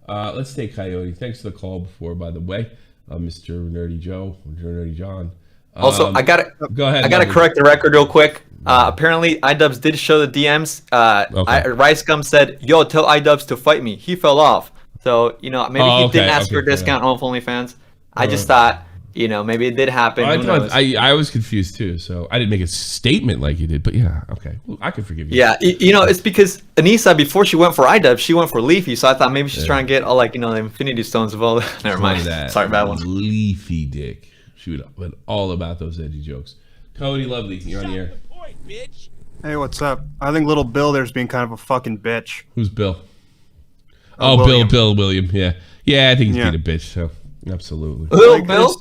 Let's take Coyote. Thanks for the call before, by the way, Mr. Nerdy Joe, Mr. Nerdy John. Also, I gotta go ahead. I gotta correct the record real quick. Apparently, iDubbbz did show the DMs. Rice Gum said, "Yo, tell iDubbbz to fight me." He fell off, so you know maybe he didn't ask for a discount on OnlyFans. I just thought, you know, maybe it did happen. I was confused too, so I didn't make a statement like you did. But yeah, okay, well, I can forgive you. Yeah, you know, it's because Anissa, before she went for iDubbbz, she went for Leafy, so I thought maybe she's trying to get all, like, you know, the Infinity Stones of all. Never mind. Sorry, bad one. Leafy dick. She would have been all about those edgy jokes. Cody Lovely, you're on the air. Hey, what's up? I think little Bill there's being kind of a fucking bitch. Who's Bill? William. Bill William. Yeah, I think he's being a bitch. So absolutely. Little Bill.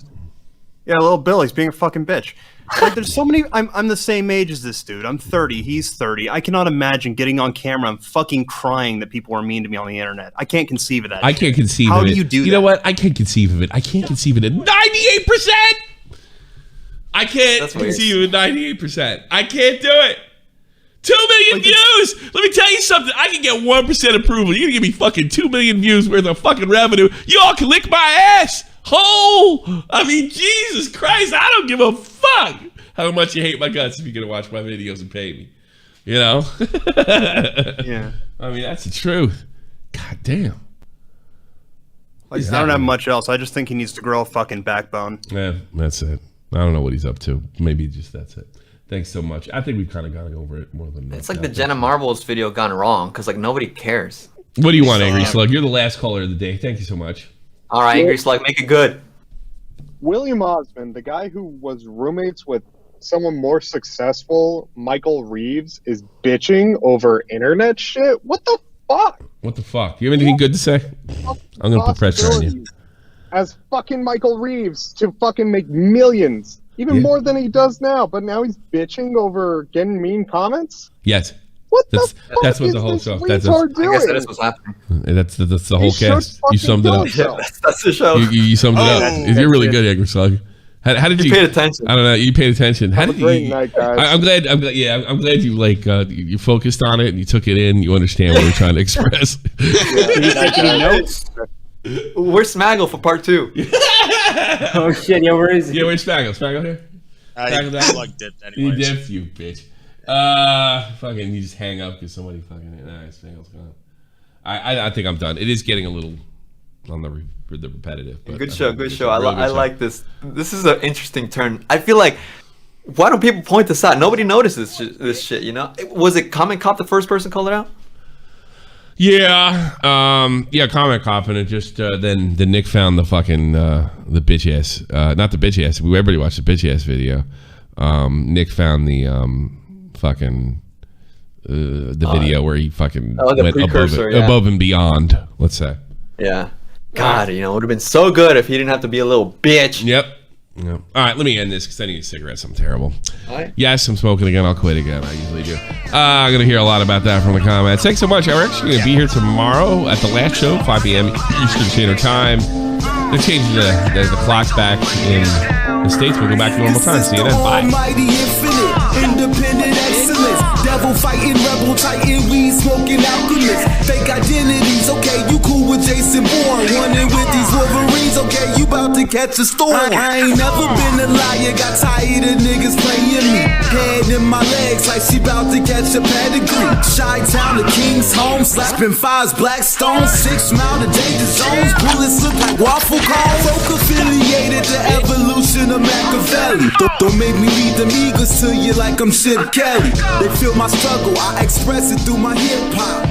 Yeah, little Bill. He's being a fucking bitch. Like, there's so many. I'm the same age as this dude. I'm 30. He's 30. I cannot imagine getting on camera and fucking crying that people are mean to me on the internet. I can't conceive of that. I can't conceive of it. How do you do that? You know what? I can't conceive of it. I can't conceive of it. 98%. I can't conceive of 98%. I can't do it. 2 million views. Let me tell you something. I can get 1% approval. You're gonna give me fucking 2 million views worth of fucking revenue. Y'all can lick my ass. I mean, Jesus Christ, I don't give a fuck how much you hate my guts if you're gonna watch my videos and pay me. You know? Yeah. I mean, that's the truth. God damn. Like, I don't have much else. I just think he needs to grow a fucking backbone. Yeah, that's it. I don't know what he's up to. Maybe just that's it. Thanks so much. I think we've kind of gone over it more than enough. It's like the Jenna Marbles video gone wrong, because like nobody cares. What do you want, Angry Slug? You're the last caller of the day. Thank you so much. All right, Angry Slug, make it good. William Osman, the guy who was roommates with someone more successful, Michael Reeves, is bitching over internet shit? What the fuck? What the fuck? You have anything good to say? I'm going to put pressure on you. As fucking Michael Reeves to fucking make millions. Even more than he does now. But now he's bitching over getting mean comments? Yes. What that's, the fuck that's what is the whole this show. retard That's doing? I guess that is what's happening. That's the whole cast. You summed it up. Yeah, that's the show. You summed it up. You're really good, Angry Slug. How did you paid attention? I don't know. You paid attention. How Have did a great you? night, guys. I'm glad. I'm glad you like you focused on it and you took it in. You understand what we're trying to express. Notes? Where's Smaggle for part 2? Oh shit! Yo, where is he? Yeah, where's Smaggle? Smaggle here? Slug dipped anyways. You dipped, you bitch. Fucking, you just hang up because somebody fucking. Smaggle's gone. I think I'm done. It is getting a little on the repetitive. But Good show. I like this. This is an interesting turn. I feel like, why don't people point this out? Nobody notices this shit. You know, was it Common Cop the first person called it out? Yeah, comment cop, and it just then Nick found the fucking the bitch ass, not the bitch ass. Everybody watched the bitch ass video. Nick found the fucking the video where he fucking went above and beyond. Let's say. Yeah. God, it would have been so good if he didn't have to be a little bitch. Yep. All right, let me end this because I need cigarettes. I'm terrible. All right. Yes, I'm smoking again. I'll quit again. I usually do. I'm going to hear a lot about that from the comments. Thanks so much. We're actually going to be here tomorrow at the last show, 5 p.m. Eastern Standard Time. They're changing the clocks back in the States. We'll go back to normal time. See you then. Bye. Almighty infinite, independent excellence. Devil fighting, rebel titan, weed smoking alchemist. Fake identities, okay, you cool with Jason Bourne. Running with these Wolverines, okay, you about to catch a storm. I ain't never been a liar, got tired of niggas playing me. Head in my legs like she about to catch a pedigree. Chi-town to King's home, slapping fives, black stones, 6 mile to danger zones. Bullets look like waffle cones. Folk affiliated the evolution of Machiavelli. Don't make me lead them eagles to you like I'm Chip Kelly. They feel my struggle, I express it through my hip hop.